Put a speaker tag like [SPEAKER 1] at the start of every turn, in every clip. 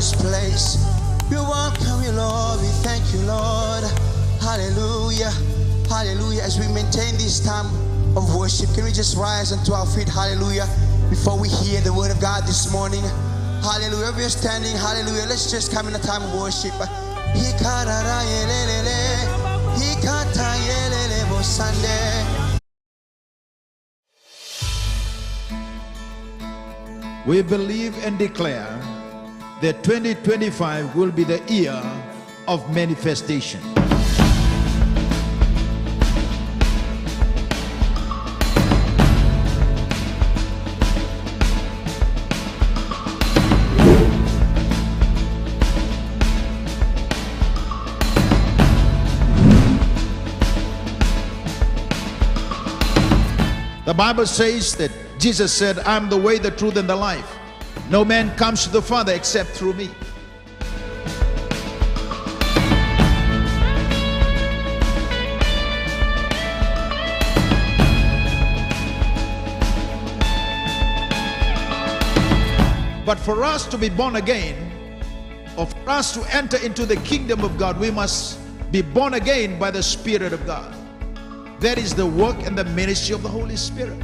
[SPEAKER 1] this place. We welcome you, Lord. We thank you, Lord. Hallelujah. Hallelujah. As we maintain this time of worship, can we just rise onto our feet? Hallelujah. Before we hear the word of God this morning. Hallelujah. We're standing. Hallelujah. Let's just come in a time of worship.
[SPEAKER 2] We believe and declare that 2025 will be the year of manifestation. The Bible says that Jesus said, I'm the way, the truth, and the life. No man comes to the Father except through me. But for us to be born again, or for us to enter into the kingdom of God, we must be born again by the Spirit of God. That is the work and the ministry of the Holy Spirit.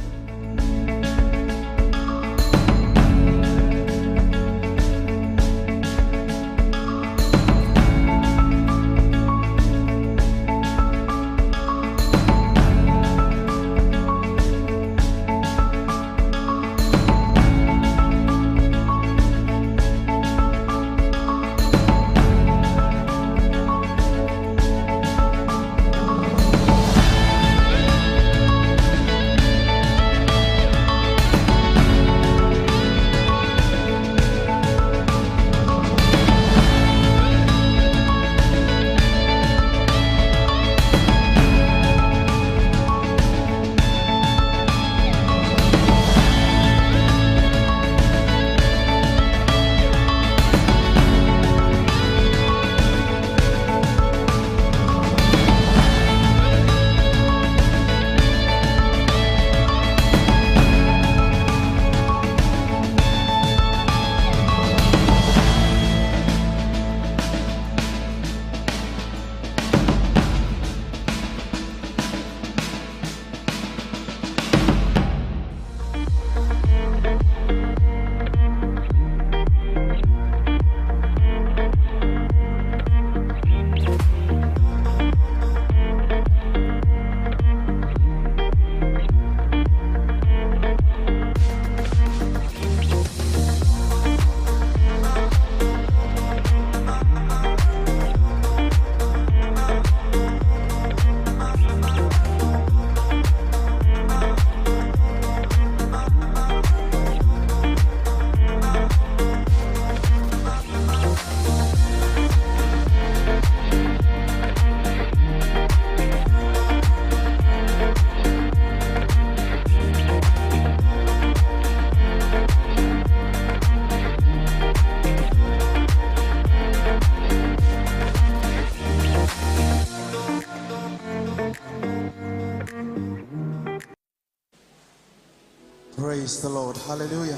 [SPEAKER 1] Praise the Lord. Hallelujah.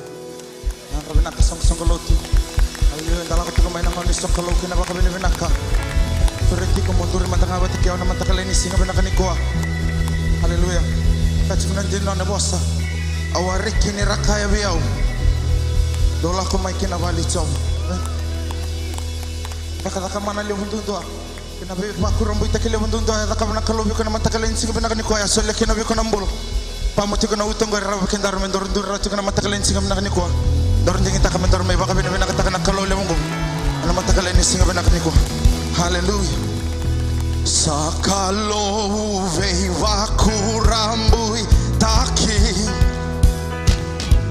[SPEAKER 1] Nakabinaka song-songkoloti. Hallelujah. Dala ko tukumay ng manis songkoloki na baka binibinaka. Tureki ko munduri matangawati kiyaw na matakalini singa binakanikwa. Hallelujah. Kachimunan din na nabosa. Awariki ni rakaya biyaw. Dola ko may kinabali chom. Nakataka mana liyo hundundua. Kinabi makurang buita kiliyo hundundua. Nakabinakalobi ko na matakalini singa binakanikwa. Asole kinabi ko nambul. Pamuti ko na utang ko rawa kendar mendor dur racu ko na matakalin singam na kaniko dorong jing ita ka mendor may baka binabina ka na kalole mong ana matakalin singam na kaniko. Hallelujah. Sakalo veiva kurambui taki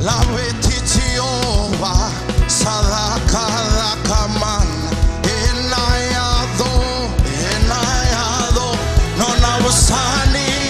[SPEAKER 1] lawe titiova sadaka kaman enayado non avosani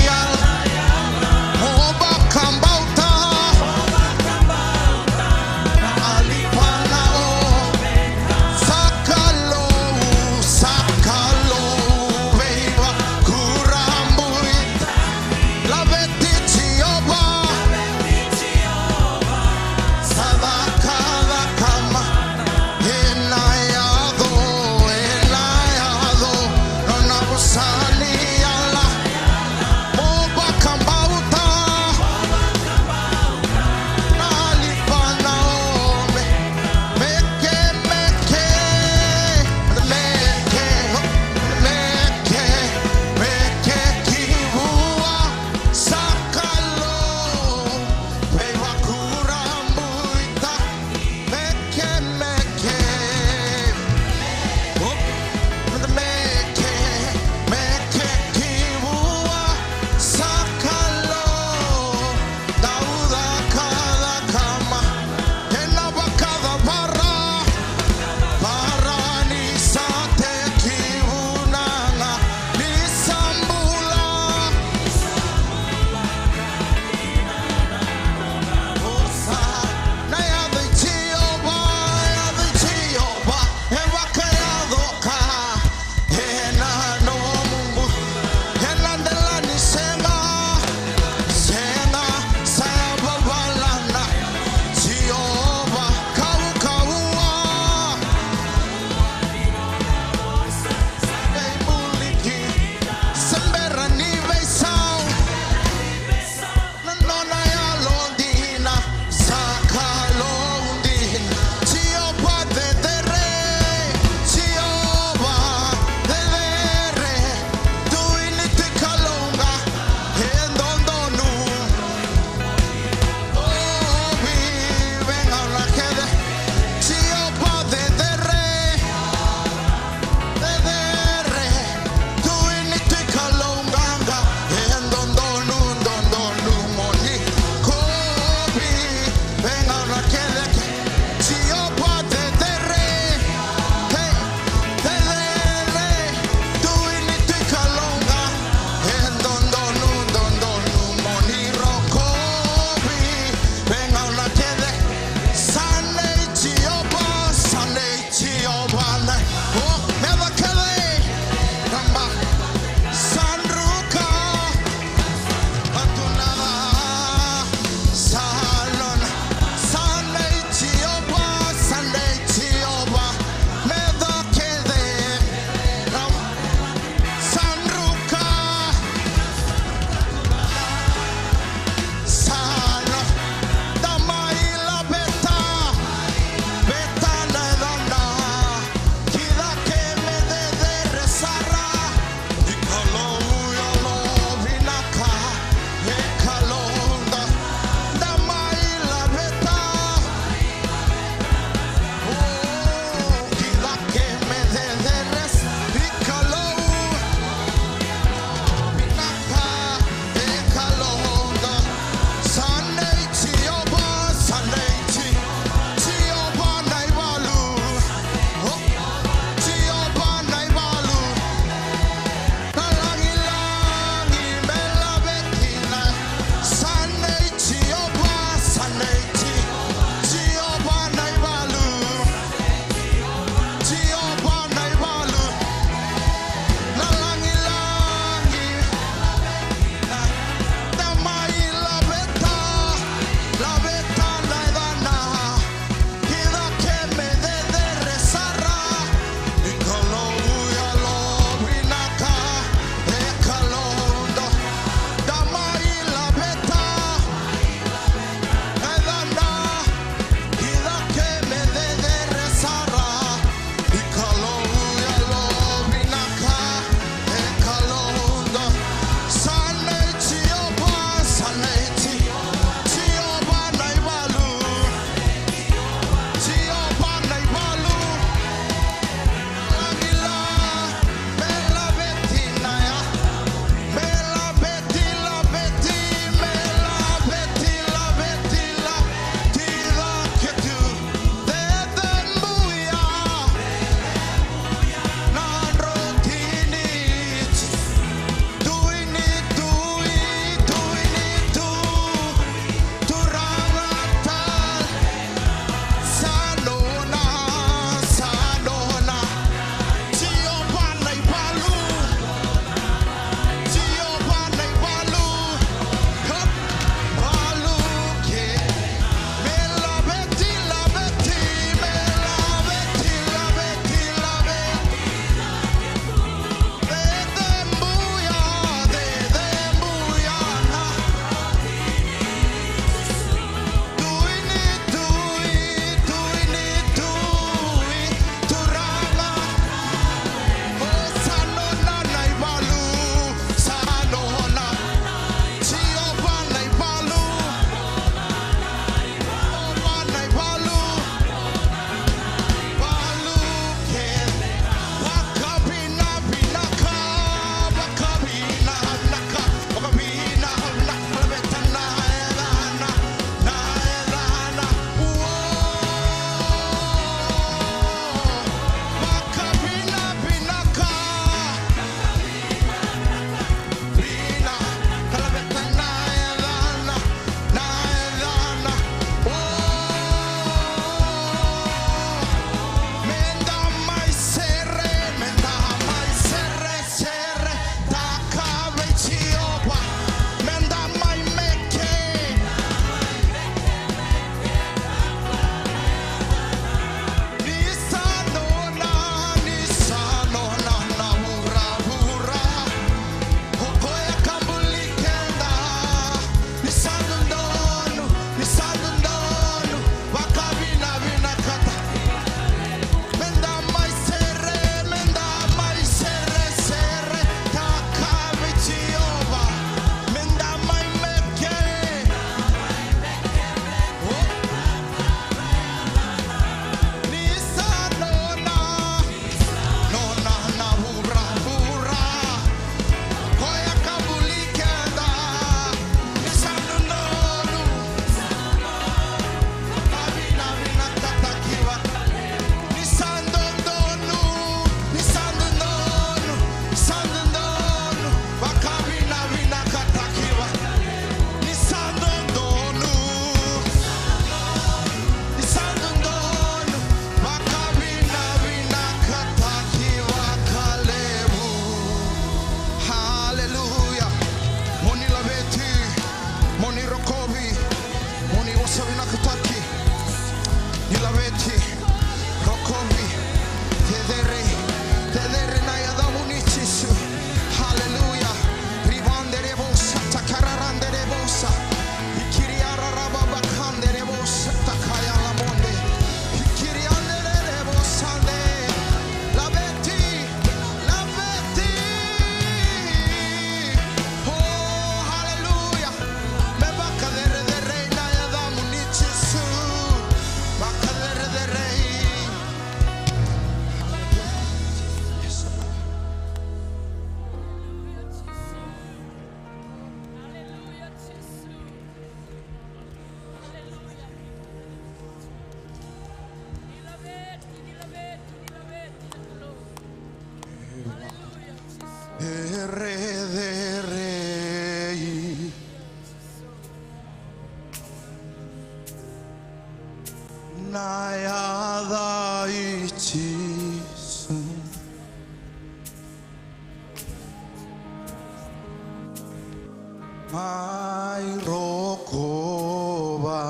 [SPEAKER 1] Mai rokoba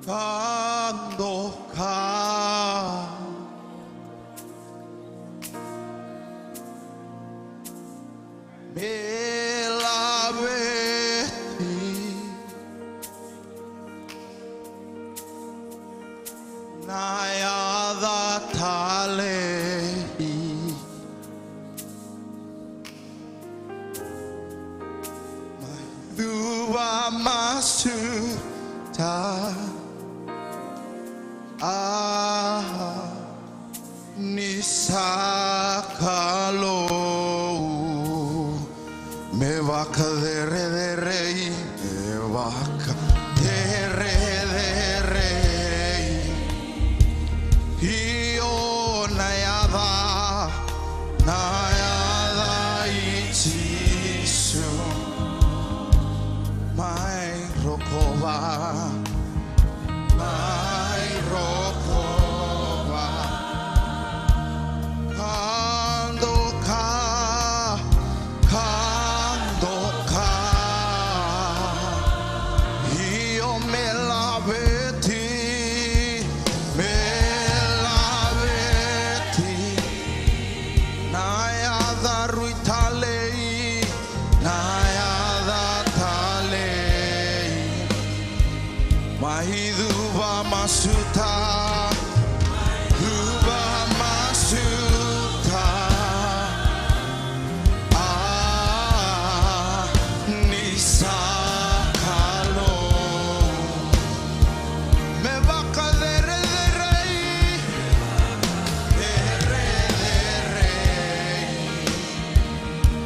[SPEAKER 1] Kandoka Melaveti Nayada Talehi Dua Masuta Nisakalo Mevaka de rei Mevaka de rei Io nayada itisu Mai rokova Mai rokova Kandoka Io me laveti Nayada ruitalei Nayada talei Mahiduba masuta Duba masuta Nisakalo Me va a caer de rey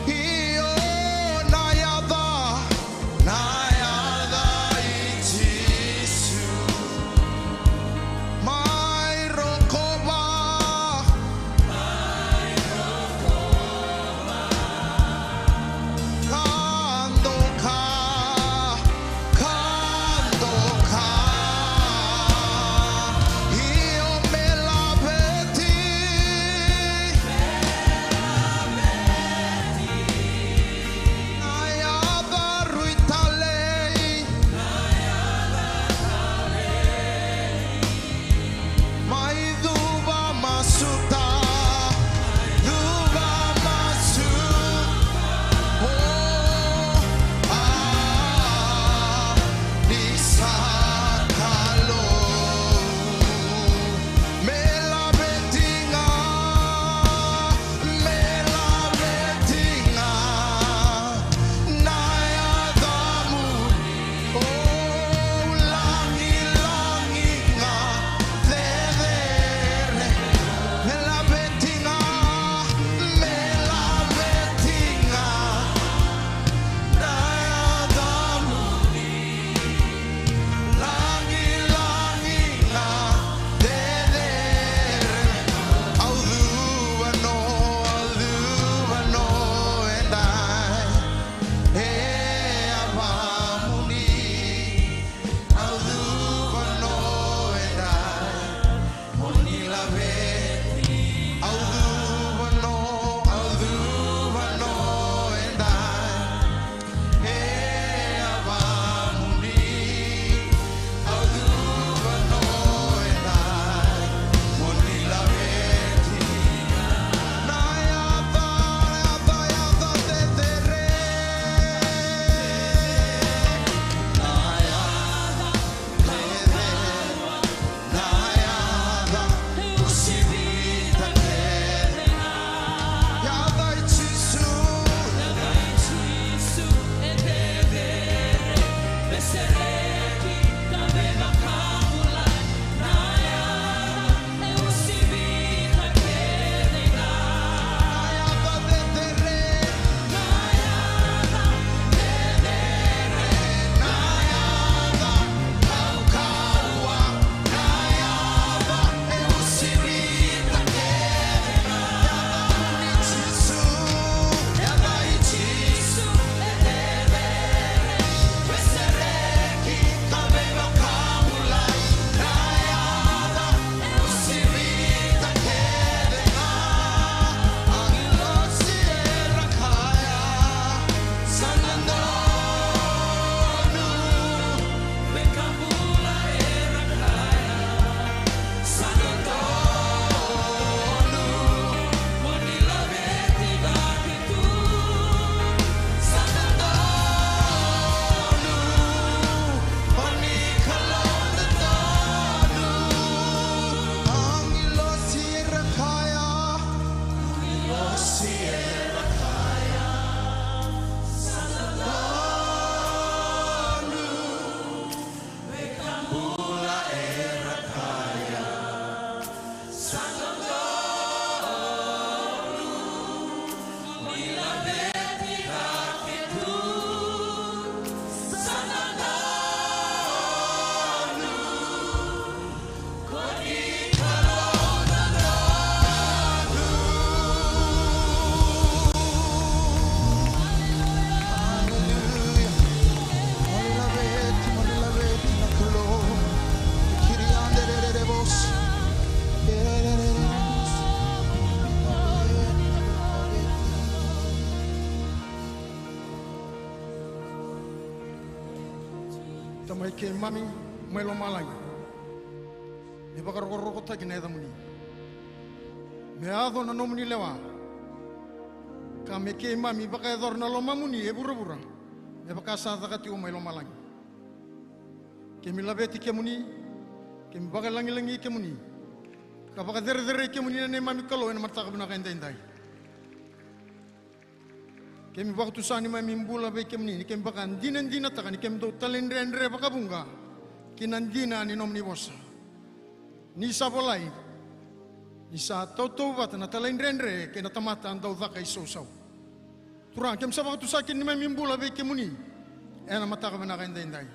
[SPEAKER 1] Io nayada itisu Mai
[SPEAKER 3] ke mami mai lo malangi me bakaroko ta kina muni me ado na nomuni lewa ka me ke mami baka dor na lo mamuni e bura me baka sa ta kati o mai lo malangi ke mi labeti ke muni ke mi baka langi ke muni ka baka dere ke muni ne mami kalo ena mata ka bina ka indai ke mi waktu sani mami mbula be ke muni ke mi baka ndina ta kan ke mi do talendre baka bunga kinandina ni nomni bosa ni sabolai ni sa toto wat na talendre ke na tamata andau daka isosau turang kem sabak tu sakin ni mami mbula be ke muni ena mata ka bina ka indai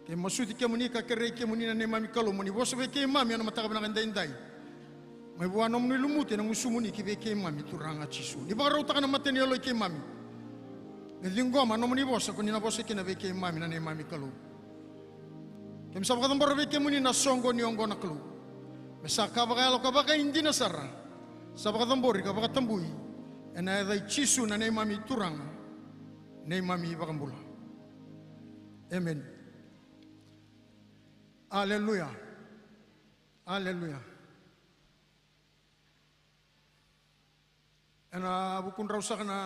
[SPEAKER 3] ke masuti ke muni ka kere ke muni na ne mami kalo muni bosa be ke mami ena mata ka bina ka indai mai buana nomni lumute na musumuni ki be ke mami turanga chisu ni baka rauta kana mateni olo ke mami ne lingoma nomni bosa ko ni na bosa ke na be ke mami na ne mami kalo kem sabak tambor be ke muni na songo ni ongo na kalo mesa ka baka indi na sara sabak tambor ka baka tambui ena dai chisu na ne mami turanga ne mami baka mbula amen haleluya haleluya ena bukun rausa kana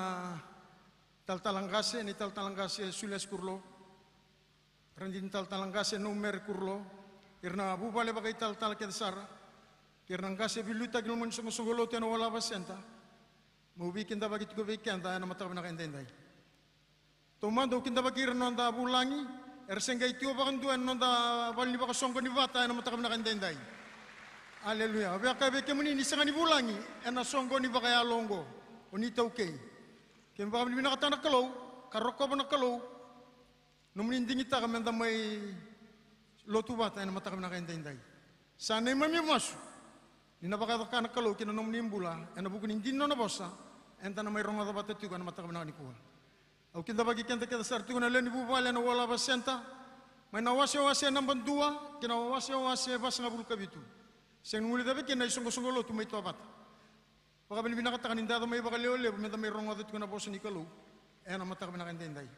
[SPEAKER 3] taltalangase ni taltalangase sules kurlo randin taltalangase numer kurlo irna bubale bagai taltal ke sara irna ngase biluta gno mon songo songolo teno wala basenta mo bikin da bagi tugo weekenda na mata na kendendai tomando kinda bagi irna nda bulangi ersenga itio bakan duan nda bali baka songo ni vata na mata na kendendai haleluya baka beke muni ni sanga ni bulangi ena songo ni baka ya longo oni tauke kem baka ni nakata na kalau karoko na kalau nomni dingita kamenda mai lotu bata na mata na kendendai sana mami masu ni na baka na kalau kina nomni mbula ena buku ni dinno na bosa enta na mai ronga da bata tu kana mata na ni kuwa au kinda bagi kenta kenta sartu na leni bubale na wala basenta mai na wase na bandua kina wase bas ngabul kabitu seng nguli dabe kina songo lo tu mai to bata baka bin binakata kaninda mai baka leole menta mai ronga da tu kana bosa ni kalau ena mata na kendendai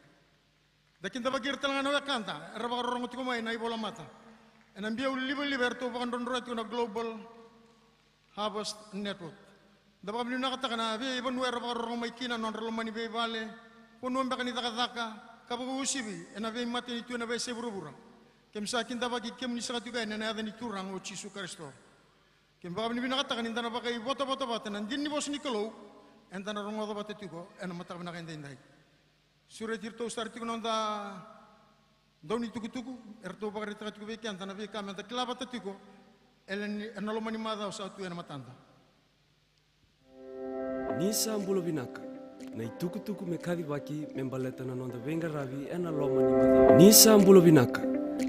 [SPEAKER 3] dakin da bagi irtala na kanta era baka ronga tu mai na ibola mata ena mbia liberto baka ndonro tu na global harvest network da baka bin nakata kana be ibon wer baka ronga mai kina non rolo mani be vale pono mbaka ni taka kabu usibi ena be mati ni tu na be seburu kem sakin da bagi kem ni sakatu ga na ada ni turang o Yesus Kristo kem baka bin nakata kaninda na baka boto bata nan din ni bos ni kalo enta na ronga da bata tugo ena mata na kendendai sura tirto starti ko nonda doni tuku erto baka rita tuku be kan na be kam enta klaba tugo elen enalo mani mada sa tu ena matanda
[SPEAKER 4] Nisa mbulo binaka na itukutuku mekadi baki membaleta na nonda venga ravi ena loma ni madao. Nisa mbulo binaka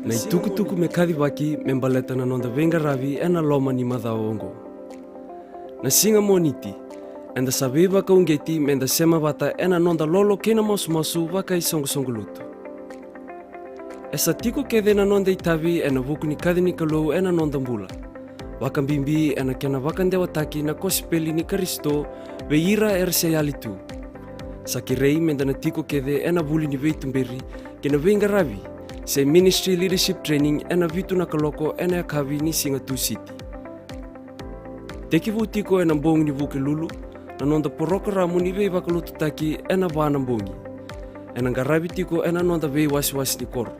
[SPEAKER 4] na itukutuku mekadi baki membaleta na nonda venga ravi ena loma ni madao ongo. Na singa moniti enda sabiba ka ungeti menda sema bata ena nonda lolo kena masu baka isongo luto. Esa tiko kede na nonda itavi ena vuku ni kadi ni kalau ena nonda mbula. Wakan bimbi ena kena wakan dewa taki na kospeli ni Kristo veira erse yalitu. Sakirei menda na tiko kede ena buli ni veitumberi kena venga ravi se ministry leadership training ena vitu na kaloko ena yakavi ni Singatu City. Teki vu tiko ena mbongi ni vuke lulu na nonda poroka ramu ni vei wakalutu taki ena vana mbongi. Ena ngaravi tiko ena nonda vei wasi ni koro.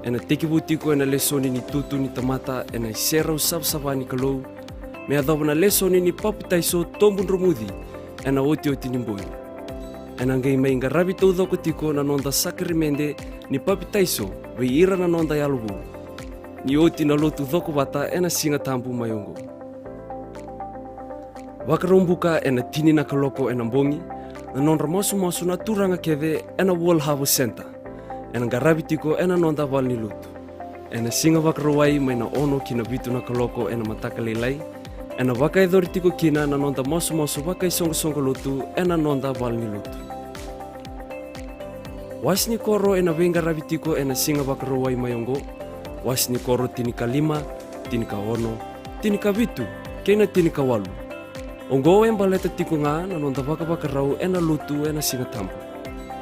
[SPEAKER 4] Ena teki vu tiko ena lesoni ni tutu ni tamata ena isera usap savani kalou me adobna lesoni ni papitaiso tombun romudi ena oti ni mbongi. Ena ngai mai ngaravi tau doko tiko na nonda sakrimende ni papitaiso veira na nonda yalubu. Ni oti na lotu doko bata ena singa tambu mayongo. Wakarombuka ena tini na kaloko ena mbongi na nonda masu na turanga keve ena World Harvest Center. Ena ngaravi tiko ena nonda val ni lutu. Ena singa wakarawai mai na ono kina vitu na kaloko ena mataka leilai. Ena wakai dhori tiko kina na nonda masu wakai songo lutu ena nonda val ni lutu. Wasni koro ena venga ravi tiko ena singa wakarawai mayongo. Wasni koro tinika 5, tinika 1, tinika 7, kena tinika 8. Ongo embaleta tiko nga na nonda wakarau ena lutu ena singa tambu.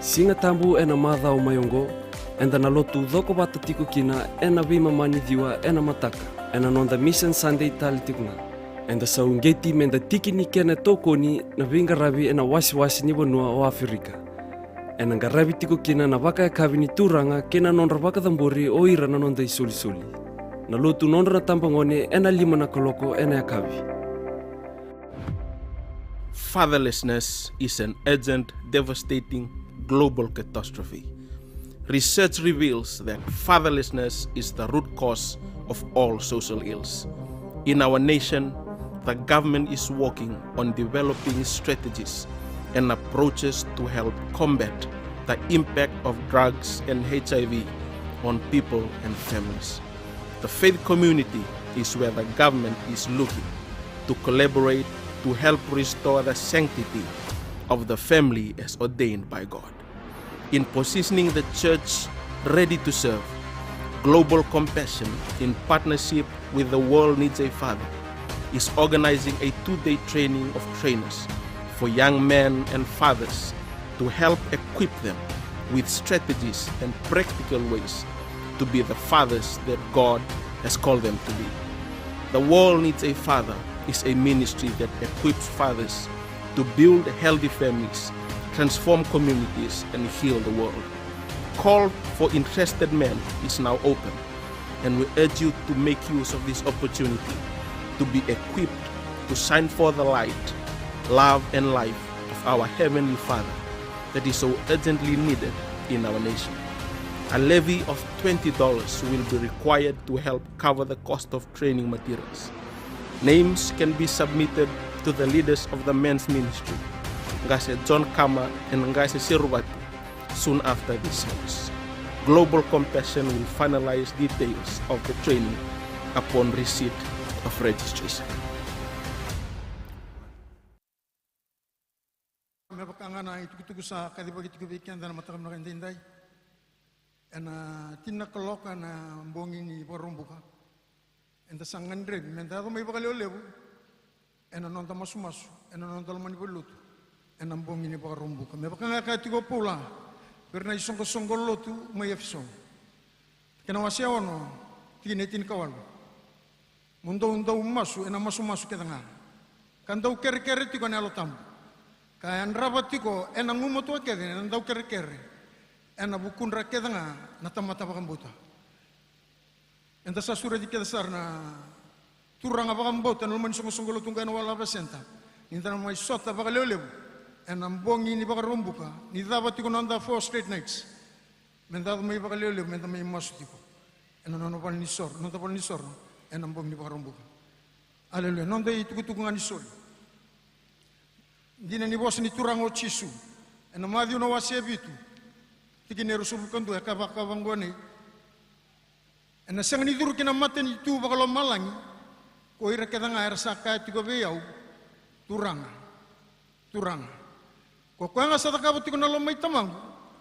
[SPEAKER 4] Singa tambu ena madhao mayongo enda na lotu dhoko bata tiko kina ena vima mani diwa ena mataka ena nonda mission Sunday tali tikuna enda saungeti menda tikini kena tokoni na vinga ravi ena wasi ni bonua o Afrika ena ngaravi tiko kina na vaka ya kavini turanga kena nondra vaka dhambori o ira na nonda isoli na lotu nondra na tambangone ena lima na koloko ena ya kavi.
[SPEAKER 5] Fatherlessness is an urgent, devastating global catastrophe. Research reveals that fatherlessness is the root cause of all social ills. In our nation, the government is working on developing strategies and approaches to help combat the impact of drugs and HIV on people and families. The faith community is where the government is looking to collaborate to help restore the sanctity of the family as ordained by God. In positioning the church ready to serve, Global Compassion, in partnership with The World Needs a Father, is organizing a 2-day training of trainers for young men and fathers to help equip them with strategies and practical ways to be the fathers that God has called them to be. The World Needs a Father is a ministry that equips fathers to build healthy families, transform communities, and heal the world. Call for interested men is now open, and we urge you to make use of this opportunity to be equipped to shine forth the light, love, and life of our Heavenly Father that is so urgently needed in our nation. A levy of $20 will be required to help cover the cost of training materials. Names can be submitted to the leaders of the men's ministry, Ngase John Kama and Ngase Sirubati, soon after this service. Global Compassion will finalize details of the training upon receipt of registration.
[SPEAKER 3] Mepakangana itu sa kadibagit kubikian dan matakam na kantinday. Ena tinakaloka na mbongi ni porumbuka. Enta sangandre mentado may bakaleo lebu. Ena nonta masumasu, ena nonta lamani pulutu. Ena mbongi ni porumbuka. Mepakanga katiko pula. Perna isongko lotu may efsong. Kena wasiawono tinetin kawalu. Mundo masu ena masu ketanga. Kandau kere tiko ne alotam. Kaya nrabat tiko ena ngumotu akede ena ndau kere. Ena bukun rakedanga natamata bakambuta. Enta sasura di kedasar na turanga bakambuta nulman sungguh tunggan wala basenta. Inta mai sota bakalelebu. Ena mbongi ni bakarumbuka. Ni dapat tiko nanda 4 straight nights. Menta mai bakalelebu menta mai masutiko. Ena nono pan nisor, nonta pan nisor. Ena mbongi ni bakarumbuka. Haleluya. Nonta itukutukungan nisor. Dina ni bos ni turango chisu. Ena madiu no wasebitu. Tikinero subukan tu kabangone. Ena sang ni duru kina maten itu bakalo malangi. Ko ira kedanga air saka tiko beyau. Turanga. Ko nga sa takabot tiko na lomay tamangu.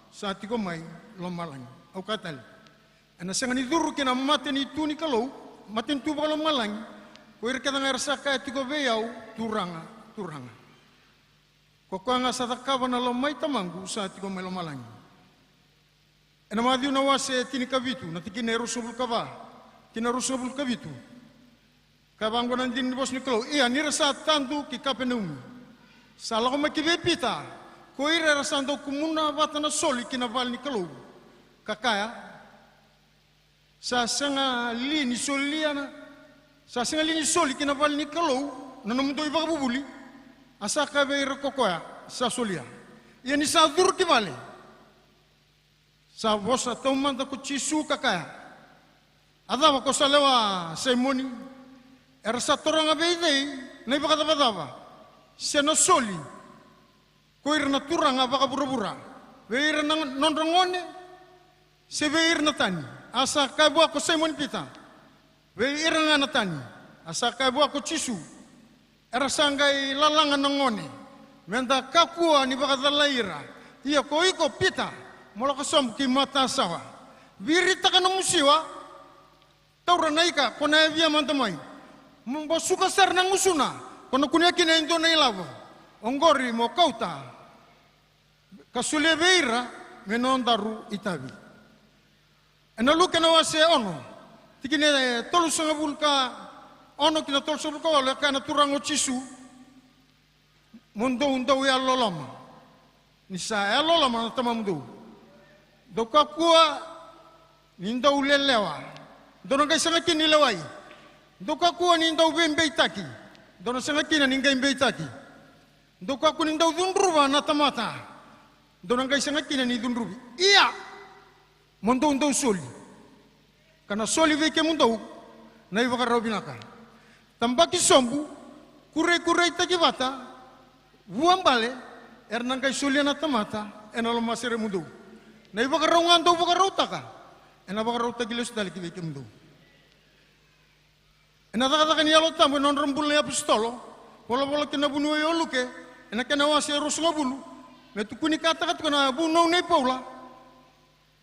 [SPEAKER 3] Sa tiko may lomalangi. Au katal. Ena sang ni duru kina maten itu ni kalau. Maten tu bakalo malangi. Ko ira kedanga air saka tiko beyau. Turanga. Ko nga sa takabot na lomay tamangu. Sa tiko may lomalangi. Ena madiu na wase tini kavitu, na tiki neru subul kava, tina rusubul kavitu. Kabango nandin ni bos ni kalau, iya ni rasa tandu ki kapenumi. Salah ko makibepita, ko ira rasa ando kumuna batana soli kina val ni kalau. Kakaya, sa sanga lini soliana, sa sanga lini soli kina val ni kalau, nanamundo iba kabubuli, asa kabe ira kokoya, sa solia. Iya ni sa dur ki vale. Sa vosa tomanda ko chisu kakaya. Adava ko salewa semoni. Era sa toranga beidei, na ibakadabadaba. Sena soli. Ko ira na turanga baka burabura. Veira nonrongone. Se veira na tani. Asa kaibua ko semoni pita. Veira nga na tani. Asa kaibua ko chisu. Era sangai lalangan nangone. Menda kakua ni bakadalaira. Iya ko iko pita. Mula kasom ki mata sawa. Birita ka ng musiwa. Taura na ika, kona evia mantamay. Mambasuka sar ng usuna. Kona kunya kinaindo na ilawa. Onggori mo kauta. Kasulia beira, menondaru itabi. ena lu kena wase ono tikine tolu sanga bulka ono kina tolu sanga bulka wala kana turango cisu mundo ya lolama nisa ya lolama na tamamundo doka kuwa ninda ulelewa dono kai sanga kini lewai doka kuwa ninda ubembe itaki dono sanga kina ninga imbe itaki doka ku ninda udunruba na tamata dono kai sanga kina ni dunrubi iya mundo soli kana soli veke mundo na iwa karobinaka tambaki sombu kure itaki bata buambale ernang kai soli na tamata enalo masere mundo na iwa karongan do bakarotaka ena bakarota gilos dali veke mundo ena taka ni alo tambo non rombul ya pistolo wala kena bunu yo luke ena kena wase rusngabulu metukuni kata kana buno nei paula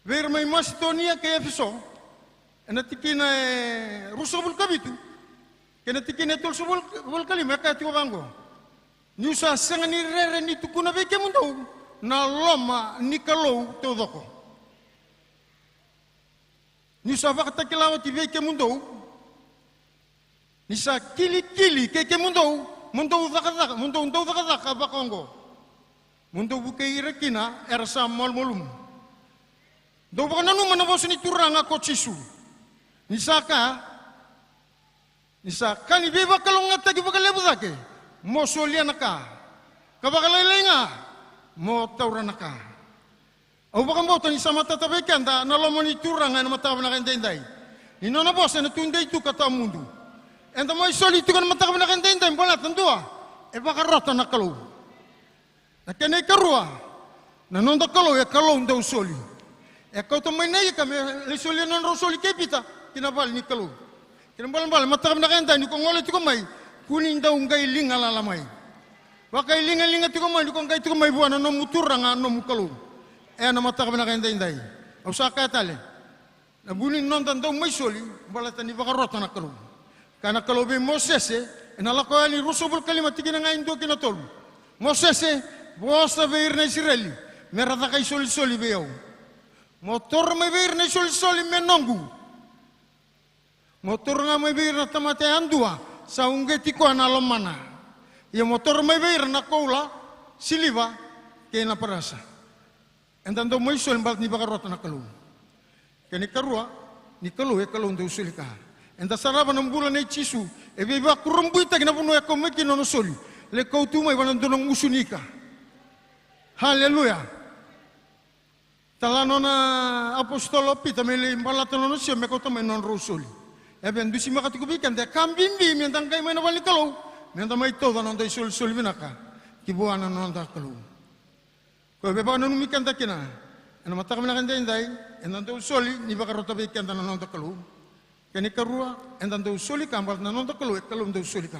[SPEAKER 3] ver mai Macedonia ke efeso ena tikina rusngabul kabitu kena tikina tol subul kalima ka tiwa bango nyusa sangani rere ni tukuna veke mundo na loma ni kalou todoko nyusa vakata kilawa ti veke mundo nisa kili keke mundo zakazaka bakongo mundo buke irekina ersa molum do baka nanu manabos ni turanga kochisu nisa ni beba kalonga tagi baka lebuzake mo solianaka kabakalelenga mo tauranaka au baka mboto nisa matatavekanda na lomoni turanga na matavana kendendai inona bosa na tunde itu kata mundu enda mai soli tu kan mata kana kendendai bola tandua e baka rota na kalau na kene karua na nonda kalau e kalau ndau soli e kau to mai nei kame le soli non ro soli kepita kina bal ni kalau kina bal mata kana kendendai ni ko ngole tu ko mai kuning ndau ngai linga la mai baka linga tu ko mai ko ngai tu ko mai buana no muturanga no mukalo e na mata kana kendendai au saka tale na bunin non ndau mai soli bola tani baka rota na kalau karena kalau be Moses ena la ko ali rusobul kalima tikina ngai ndo kina tol Moses bosa veir na Israeli merata kai soli be yo motor me veir na soli menongu motor nga me veir na tamate andua sa ungeti ko na lomana ya motor me veir na koula siliva ke na parasa entando mo soli mbal ni bakarota na kalu kani karua ni kalu e kalu ndo sulika enta saraba na bulan na chisu e beba kurumbuita kina puno ko meki no soli le kautuma ibana donong musunika haleluya talano na apostolo pita mele imbalata no sia me kotoma non rosoli e ben dusi makati kubikan de kambimbi mentang kai mena wali kalau mentang mai to non dai sol binaka kibuana non da kalau ko beba no mikan takina ena mata kamena kan dai ena do soli ni bakarota be kan non da kalau kani karua entando soli kambal na non da kalau ndo soli ka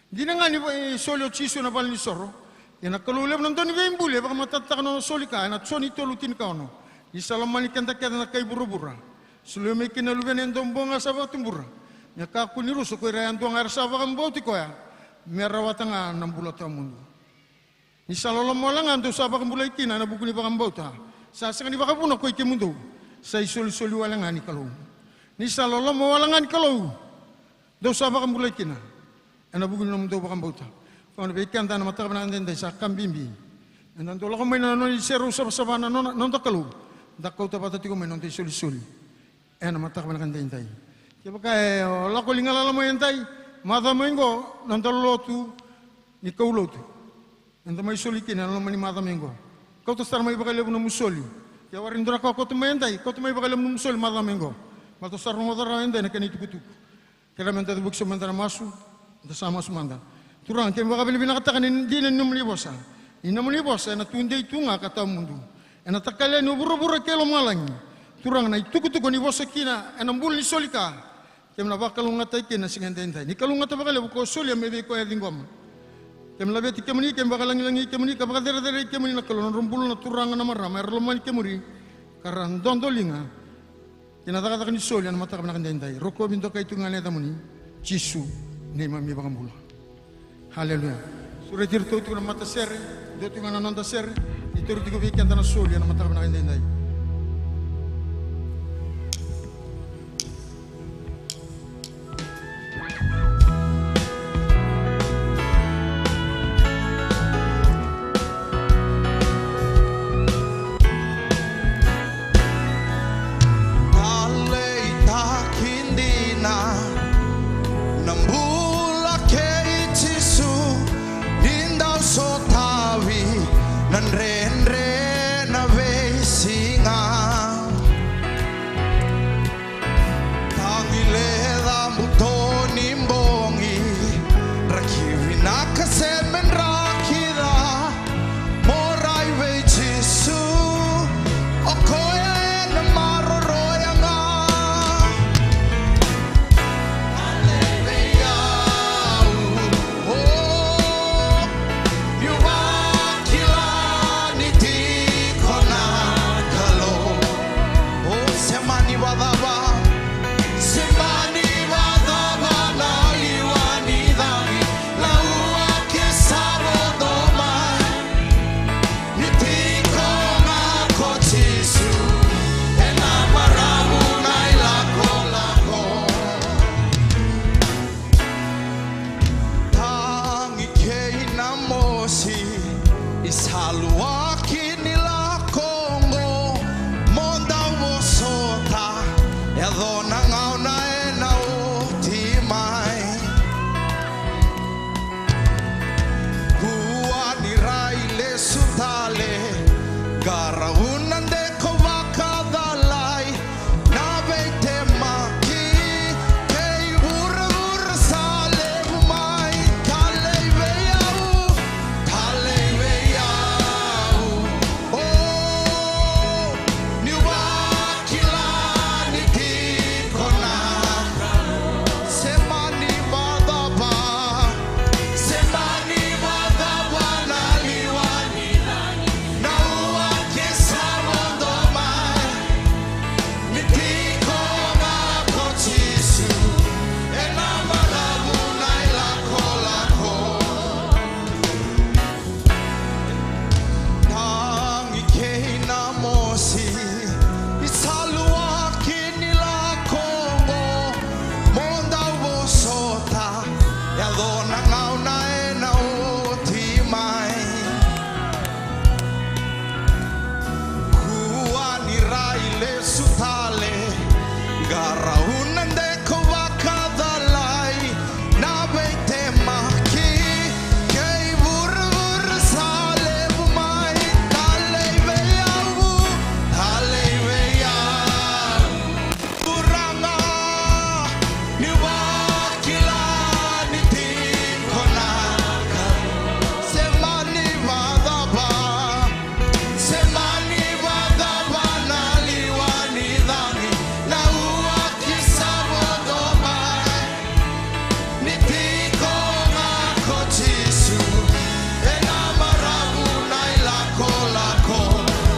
[SPEAKER 3] dinanga ni soli chisu na bal ni soro ena kalau le non doni be imbule baka matata no soli ka na tsoni tolutin ka ono isalamani kan takya na kai burubura sulome kina lubenen dombonga saba tumbura nya ka kuniru so ko rayan do ngar saba kan bauti ko ya merawatanga nambula tamundu isalolo molanga ndo saba kan bulai kina na bukuni baka bauta sa sangani baka puno ko ikemundo sai soli wala ngani kalau ni salolo mo walangan kalau do saba kan bulai kina ana bugun nom do bakam bauta kono be kan tan mata kan den sa kambimbi nan do la ko may no ni seru saba na non to kalau dakau ta patati ko may non te soli ana mata kan den dai ke baka la ko lingala la mo entai mata mengo non to lotu ni kaulotu nan may soli kina no mani mata mengo kau to star may baka lebu no musoli ya warin do ko to may entai ko to may baka lebu no musoli mata mengo mato sarno modara ende na kani tukutuk kera menta buk semantara masu da sama sumanda turang ke baka bilibina kata kanin dinen numli bosa inamli bosa na tunde tunga kata mundu ena takale no buru-buru kelo malangi turang na tukutuk ni bosa kina enambul ni solika kemna bakal ngatai kina singentenda ni kalunga ta bakal ko soli mebe ko edingom kemla beti kemni kem bakal langi kemni ka bakal dere kemni na kalon rumbul na turang na marama erloman kemuri karan dondolinga kina taka ni soli na mata kana kendai roko binto kai tungane tamuni chisu ne mami bakambula haleluya sura tirto tu na mata sere do tu ngana nonda sere ituru tigo weekend na soli na mata kana kendai
[SPEAKER 1] nambula ke itisu nindau sotawi nan renre na vesinga tangileda mutoni mbongi rakivina kasemen rakida morai ve jisu okoya na maroroyanga aleluya oh yuwakila nitikona kalo oh semani wadaba na liwani dami la ua ke sabodoma nitiko ngako tisu ena maramu na ilako lako tangi kei na mosi isaluaki nila kongo monda wosota yadona ngauna ena utimai kuani raile sutale garaunan de kovakadalai navete maki kei vur sale mai talei veiau oh niwakila nitikona semani vadaba na liwani na ua ke sabodoma nitiko ngako tisu ena maramu na ilako lako tangi kei na mosi isaluaki nila kongo monda wosota yadona ngauna ena utimai kuani raile sutale garaunan de kovakadalai navete maki kei vur sale mai talei veiau uranga niwakila nitikona semani vadaba na liwani dani na ua ke sabodoma nitiko ngako tisu ena maramu na ilako lako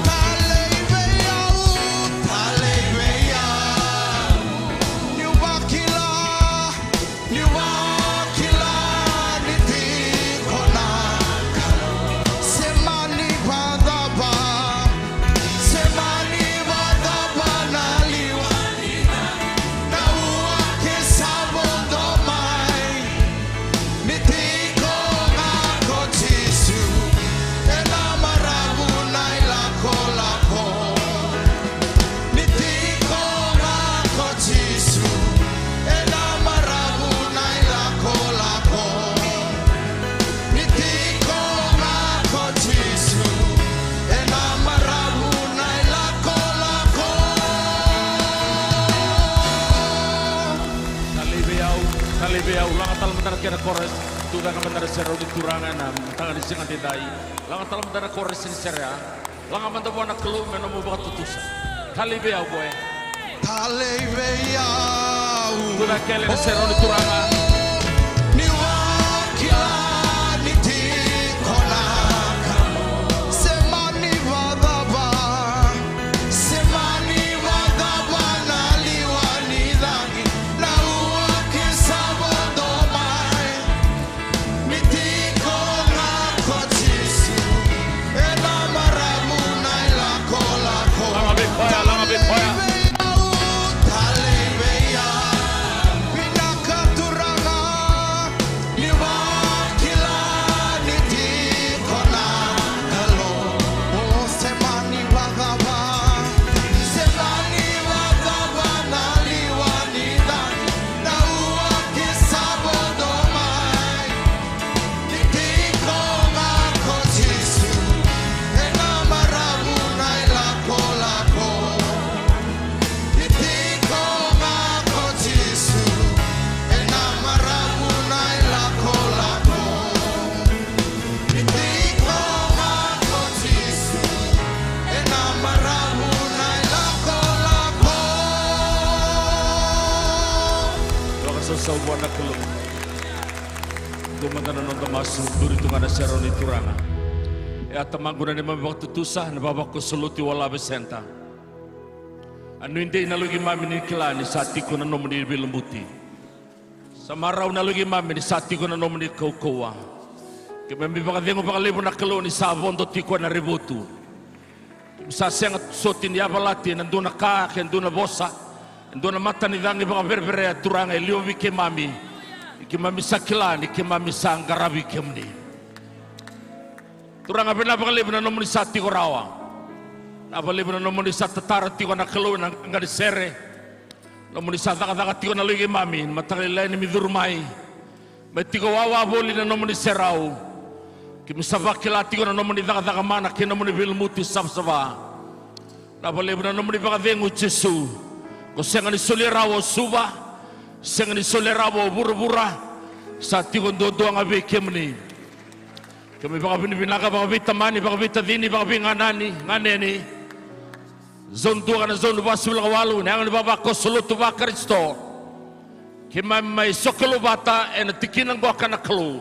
[SPEAKER 1] talei veiau niwakila nitikona semani vadaba na liwani na ua ke sabodoma nitiko ngako tisu ena maramu na ilako lako nitiko ngako tisu ena maramu na ilako lako nitiko ngako tisu ena maramu na ilako lako
[SPEAKER 6] Talibeau, langatal mentara kira kores, tuga na mentara sero di turangan na tangan di singan didai, langatal mentara kores in seria, langatal mentara buana kelu menomu bakat tutusa. Talibeau boy,
[SPEAKER 1] talei veiau
[SPEAKER 6] tuga kele na sero di turangan,
[SPEAKER 1] niwakila nitikona semani vadaba na liwani dani na ua ke sabodoma nitiko ngako tisu ena maramu na ilako lako
[SPEAKER 6] langabe koya.
[SPEAKER 1] talei veiau pinaka turang
[SPEAKER 6] sa buwan na kalong. Dumata na nung damaso, durito nga na siya ron ituranga. E at tamang na ni mababak tutusa, nababak ko suluti wala besenta. Ano hindi nalugi mami ni kilani, sa ati ko na naman ni bilambuti. Sa maraw nalugi mami ni sa ati ko na naman ni kaukawa. Kaya may baka dengo baka libo na kalong ni sa avondo ti ko na ributu. Sa siyang sotin yabalati, nandun na ka, nandun na bosa, nandun na mata ni dangi baka berbere at turanga, iliyovi ke mami, ke mami sa kilani, ke mami sa anggarabi ke mni. Turanga pinapakalibo na naman sa ati ko rawa. Napalibo na naman sa tatara ti ko na kalawin ang sere. Naman sa taka-taka ti ko na lugi mami, matakilay ni midurmay. May ti ko wawaboli na naman seraw. Kimisava kilati ko na naman taka-taka mana, kinaman bilmuti sabsaba. Napalibo na naman ipakadengo Jesu. Kung siya nga ni solirawo suba, siya nga ni solirawo bura-bura, sa ti ko dodo ang abi kemni. Kami baka binibinaka, baka bitamani, baka bitadini, baka binganani, nganeni. Zon 2 kana zon 28 nangan baba ko sulutu ba Kristo. Kima may sokolo bata en tikinang go kana klu.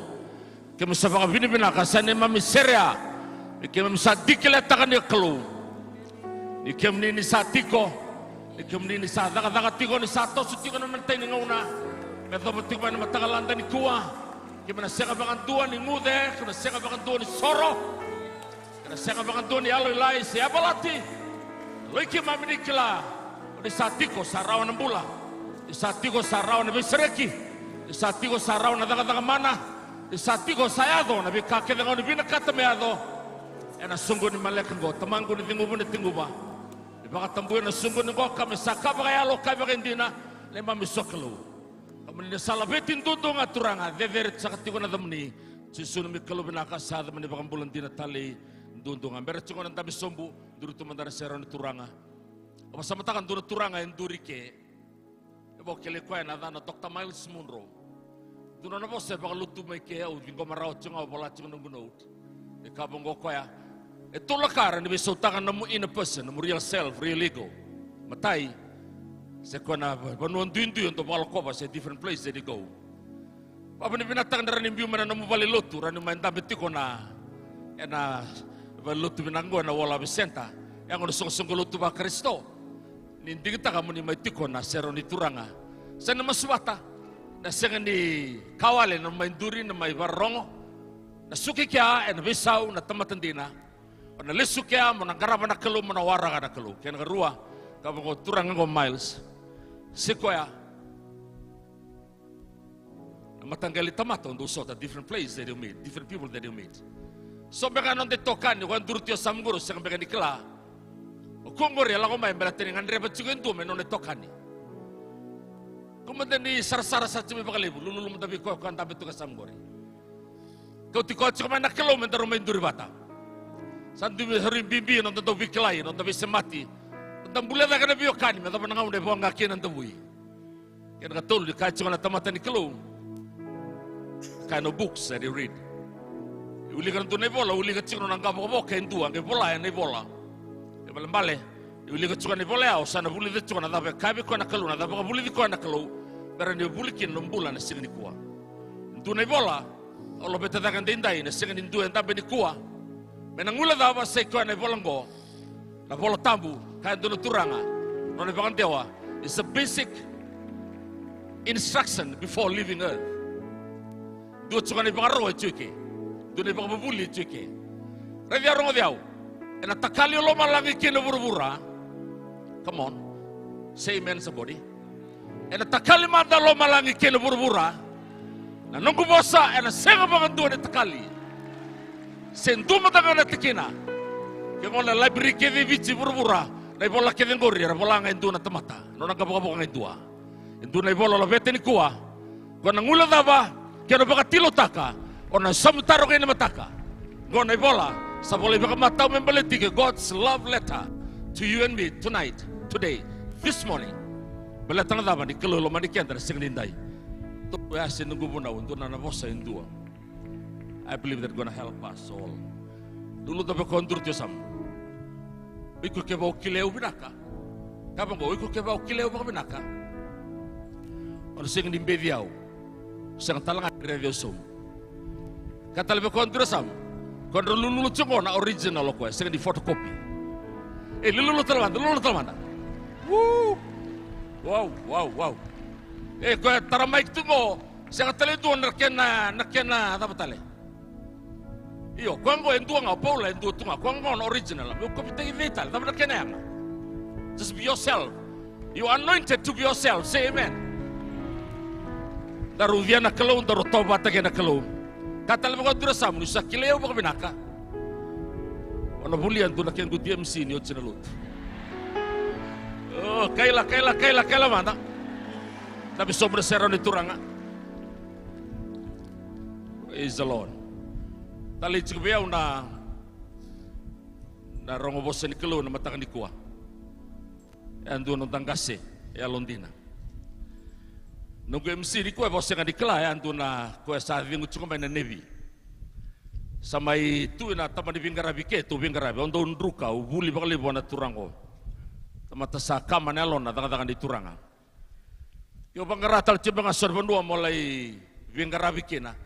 [SPEAKER 6] Kima sa baka binibinaka sa ni mami seria. Kima sa dikileta kana klu. Ni kemni ni sa tiko. Ni kemni ni sa daga tiko ni sa to suti ko naman tay nguna. Meto betik man matagalanda ni kuwa. Kima na seka bakan tua ni ngude, kima seka bakan tua ni soro. Kima seka bakan tua ni aloi siapa lati. Loiki mami nikila, di satiko sarawan bula, di satiko sarawan besreki, di satiko sarawan daga mana, di satiko sayado nabi kakek dengan nabi nakata meado, ena sungguh ni malaikat go, temangku ni tinggu ba, di bakat tembuin na sungguh ni go kami saka bagaya lo kami bagendina, lema misokelu, kami ni salah betin tutu ngaturanga, deveret sakatiko na damni, susun mi kalau benaka saat meni bakan bulan tina tali. Duntungan beres cungan tabi sombu duru tu mandara seron turanga apa sama takan duru turanga yang duri ke ebo kele koe na dana Dr. Miles Monroe duna na bose baka lutu mai ke au vingo marau cunga bola cunga nungunaut e kabong go koe e tolakara ni beso takan namu in a person namu real self real ego matai se kona banuan duindu untuk balakoba se different place they go apa ni binatang darani biu mana namu bali lutu rani main tabi tikona ena lutu binanggo na wala besenta yang ono sungguh lutu ba Kristo nindi kita kamu ni maitiko na seroni turanga sana maswata na senga ni kawale na main duri na may barongo na suki kya na bisau na tamatandina na lesu kya mo na garaba na kalu mo na wara na kalu kaya nagarua kamu ko turanga ko Miles sikoya na matanggali tamato ndo sota different place that you meet different people that you meet. So baka non de tokan ni wan durtio samguru sang baka dikla. O kongor ya lako mai belateni ngandre bacugen tu menon de tokan ni. Kemudian ni sar-sar sa cumi baka lebu lululum tabi ko kan tabi tu ka samgori. Kau tiko cuma nak kelo mentero main duri bata. Santu hari bibi non tato biklai non tabi semati. Non bulan tak ada biokan ni tabi nangau de buang kaki non tabui. Kan katul di kacau na tamatan ni kelo. Kind of books that you read. Uli kan tu nevola, uli kan cingno nangka bobo kain tua, kain bola ya nevola. Ya balembale, uli kan cingno nevola ya, sana buli de cingno nada kabe ko nakalu, nada baka buli di ko nakalu, beran dia buli kin nombula na singni kuah. Tu nevola, Allah beta takan dindai na singni tu enta beni kuah. Menangula da ba sai ko nevola ngo, na bola tambu, kain tu turanga, non bakan dewa. It's a basic instruction before leaving earth. Dua cingno nevola roe cuike. Dune baka mabuli cuike. Revi arong diaw. Ena takali lo malangi kino buru-bura. Come on. Say amen somebody. Ena takali mada lo malangi kino buru-bura. Na nunggu bosa ena senga bangan dua de takali. Sentu matanga na tikina. Kemo na library keve vici buru-bura. Na ibola keve ngori ra bola nga indu na tamata. No nang kabaka nga indua. Indu na ibola lo vete ni kuwa. Ko nangula daba keno baka tilotaka. Ona samutaro kayo na mataka. Gona ibola, sa boleh baka mataw membaliti ke God's love letter to you and me tonight, today, this morning. Balatang daman, ikalulo manikyan, dara sing ninday. Ito yasin ng gubunaw, ito na nabosa yung dua. I believe that's gonna help us all. Dulu tabi kondur tiyo sam. Ikut kebaw kileo binaka. Kapang ko, ikut kebaw kileo baka binaka. Ono sing di bediau. Sang talang radio som. Kata lebih kontra sam. Kon lulu cungo na original lo koe, sing di fotokopi. Lulu telamanda. Wow. Koe taramaik tungo. Sang tali tuan nakena apa tali? Iyo, koe ngo endu nga paula endu tunga, koe ngo original. Mo kopi tegi vital, tapi nakena yang. Just be yourself. You are anointed to be yourself. Say amen. Daru via na kalou, daru toba tagi na kalou. Kata lebih kontra sam, nusa kileo baka binaka. Ono bulian tu nakian ku DMC ni otsina lut. Oh, kaila manda. Tapi sobre serão ni turanga. Praise the Lord. Tali cikbea na rongo bosen kelo na matakan di kuah. Andu no tangase ya Londina. Nunggu MC di kuah bosen di kela ya andu na kuah saat vingu cukup main nevi. Samai tu na taman di Vingarabi ke tu Vingarabi ondo undruka ubuli bakali buana turango. Tamata sa kaman elon na tangan di turanga. Yo bangaratal cibanga sorbenua mulai Vingarabi kena.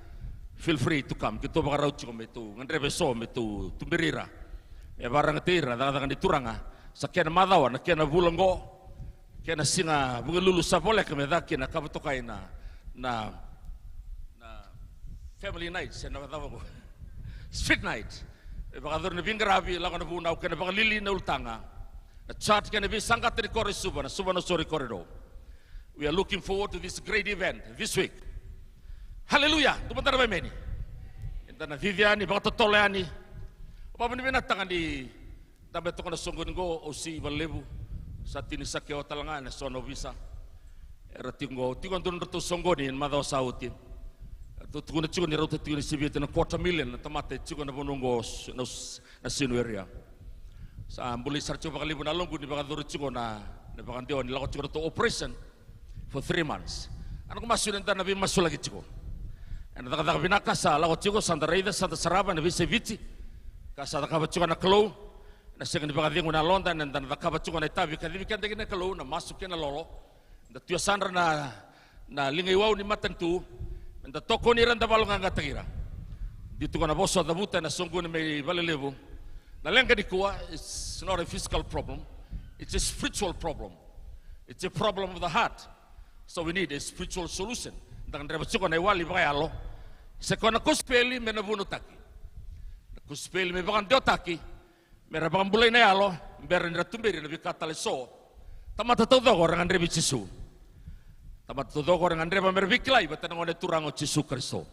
[SPEAKER 6] Feel free to come. Kita bakal rauh cukup itu, ngandrebe som itu, tumbirira. Ya barang tira, tangan di turanga. Sakian madawa, nakian bulanggo, kian singa bunga lulu sapolek kami daki na kabatokai na family night, saya nak tahu street night. Bakal turun Vingarabi, lakukan bunau, kian bakal lili na ultanga. Chat kian lebih sangkat dari koris subana sorry corridor. We are looking forward to this great event this week. Haleluya, tumantar ba meni? Enta na Viviani, baka totoleani. Apa bini binatang di tabe to kana sunggun go osi balebu sa tinisake o talangan na sono visa. Era tingo tun to songgoni madaw sautin. To tuguna chugo ni rota tuguna sibit na $250,000 na tamate chugo na bunungo na sinu area. Sa ambuli sarcho baka libu na longo ni baka duro chugo na baka ndio ni lako chugo to operation for 3 months. Ano ko masulenta na bimasulagi chugo. Anda kata binaka sa lawa chigo santa reida santa saraba na bise vici kasa taka bacuga na kelo na sing di baka dingo na londa na taka bacuga na tabi kadi bikan degi na kelo na masuk na lolo na tuya sandra na lingay wow ni matentu na toko ni randa balong nga tagira dito ko na boso da buta na sunggo na may balelevo na lenga di kuwa. It's not a physical problem, it's a spiritual problem. It's a problem of the heart, so we need a spiritual solution. Dengan reba cuko na iwali baka yalo. Sekona kuspeli me nabuno taki. Kuspeli me bakan dio taki. Me reba bulay na yalo. Mbera nira tumbiri na bikatale so. Tamata todo ko rangan rebi Jesu. Tamata todo ko rangan reba merbiklay bata nangone turango Jesu Kristo.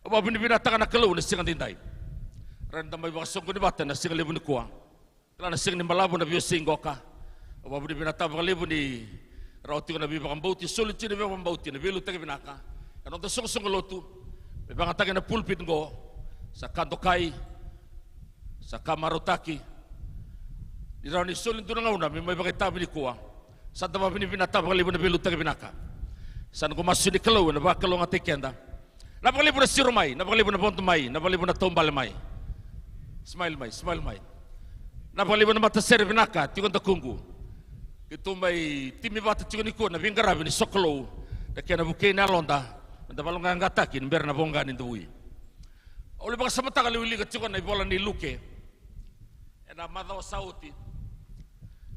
[SPEAKER 6] Aba binibinatakan na kalo na singan tinday. Randa may baka sungko ni bata na singan libo ni kuwa. Kala na singan ni malabo na biyo singgo ka. Aba binibinatakan libo ni rauti na bibang bauti sulit ni bibang bauti na bilu tagi binaka ano to song lotu bibang tagi na pulpit go sa kanto kai sa kamarotaki di raw ni sulit do nga una may bakita bini kuwa sa tama bini binata bakali na bilu tagi binaka san ko masuni kalo na bakalo nga tekenda na bakali na sirumay na bakali na pontumay na bakali na tombalmay smile mai na bakali na mataser binaka tikon ta kungu. Itu may timi bata chigo ni ko na Vingarabi ni soklo da kena buke na londa da balonga ngata kin ber na bonga ni duwi ole baka samata kali wili ka chigo na bola ni luke ena madaw sauti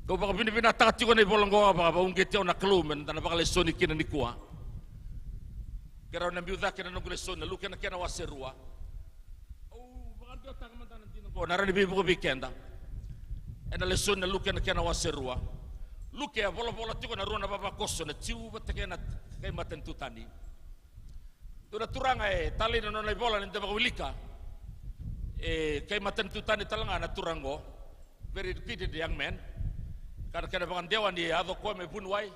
[SPEAKER 6] go baka bini ta chigo na bola ngo baka unge tio na klumen da baka lesoni kin ni kuwa kera na biuda kena no lesoni luke na kena waserua baka dio ta kamanta nan tingo na rani bibu weekenda ena lesoni na luke na kena waserua. Luke ya bola tiko na rona baba koso na ciu batake na kay matentu tani. Tuna turanga tali na nona bola ni tebak wilika. Kay matentu tani talanga na turango. Very educated young man. Kada bakan dewan di ado ko me bunwai.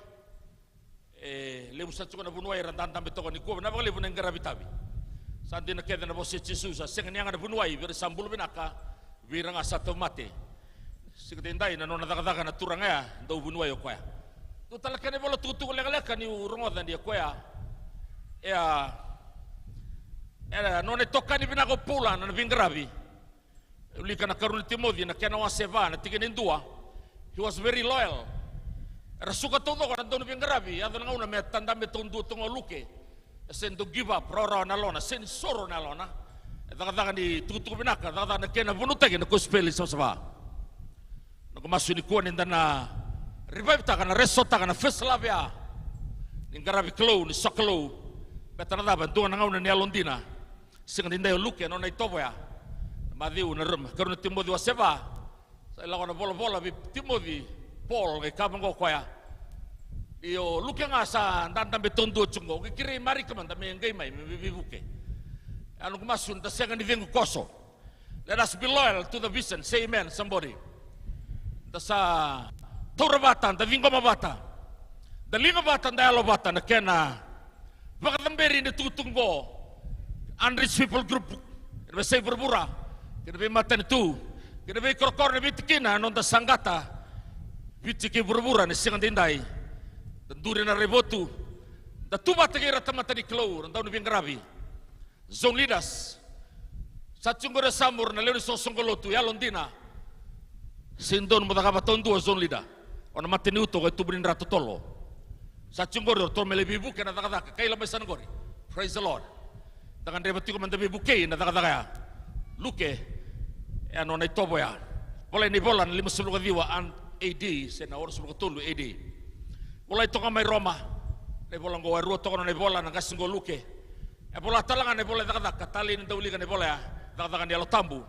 [SPEAKER 6] Lebu sa na bunwai randan tambe to ni ko na bakali bunen garabitabi. Sandi na keda na bosse Jesus sa sengen yang na bunwai very sambul binaka wirang asa tomate. Sikatindai na nona daga na turanga ya do bunwa yo kwa to talaka ne bolo tutu leka ni urongo dan dia kwa era nona toka ni bina ko pula na Vingarabi uli kana karun Timothy na kana waseva na tigin indua. He was very loyal Era suka todo ko nanto ni gravi, ado nga una me tanda me tundu tungo luke. Sen to give up roro na lona, sen soro na lona. Daga ni tutu binaka, daga na kena bunuta ke na kuspeli sa saba. Nako masu ni kuan na revive ta kana resota kana first love ya. Ni gravi klo ni soklo. Betana da bantu na ngauna ni alondina. Sing ni ndai luke no na itobo ya. Madiu na rum, karuna Timothy wa seva. Sa ila na bola bi Timothy Paul ke kabango koya. Io luke nga sa ndanda betondu chungo, ke kire mari kamanda me ngai mai me bibuke. Anu kumasun ta senga ni vengu koso. Let us be loyal to the vision. Say amen, somebody. Ta sa torabatan, ta vingo mabata. Da linga bata da alo bata na kena. Bakatamberi ni tutungo. Unrich people group. Kena say berbura. Kena be matan tu. Kena be krokor ni bitikina non ta sanggata. Bitiki berbura ni senga dindai. Dan duri na rebotu. Da tuba tagira tamata ni klo, ndau ni vingravi. Zone leaders, sa chungore samur na leo so songolotu ya londina, sindon mo daga baton dua zone leader, ona mateni uto ko tubrin ratu tolo, sa chungore tol melebi buke na daga daga, kay lamay sanggori, praise the Lord, dagan rebati ko mandabi buke na daga daga ya, luke, ano na itobo ya, wala ni bola na 5 diwa an AD, sena oras mo tulu AD, wala ito may Roma, na bola ngo waru to na bola na kasinggo luke. Bola talangan ne bola daga katali ni dauli kan ne bola ya daga ni alotambu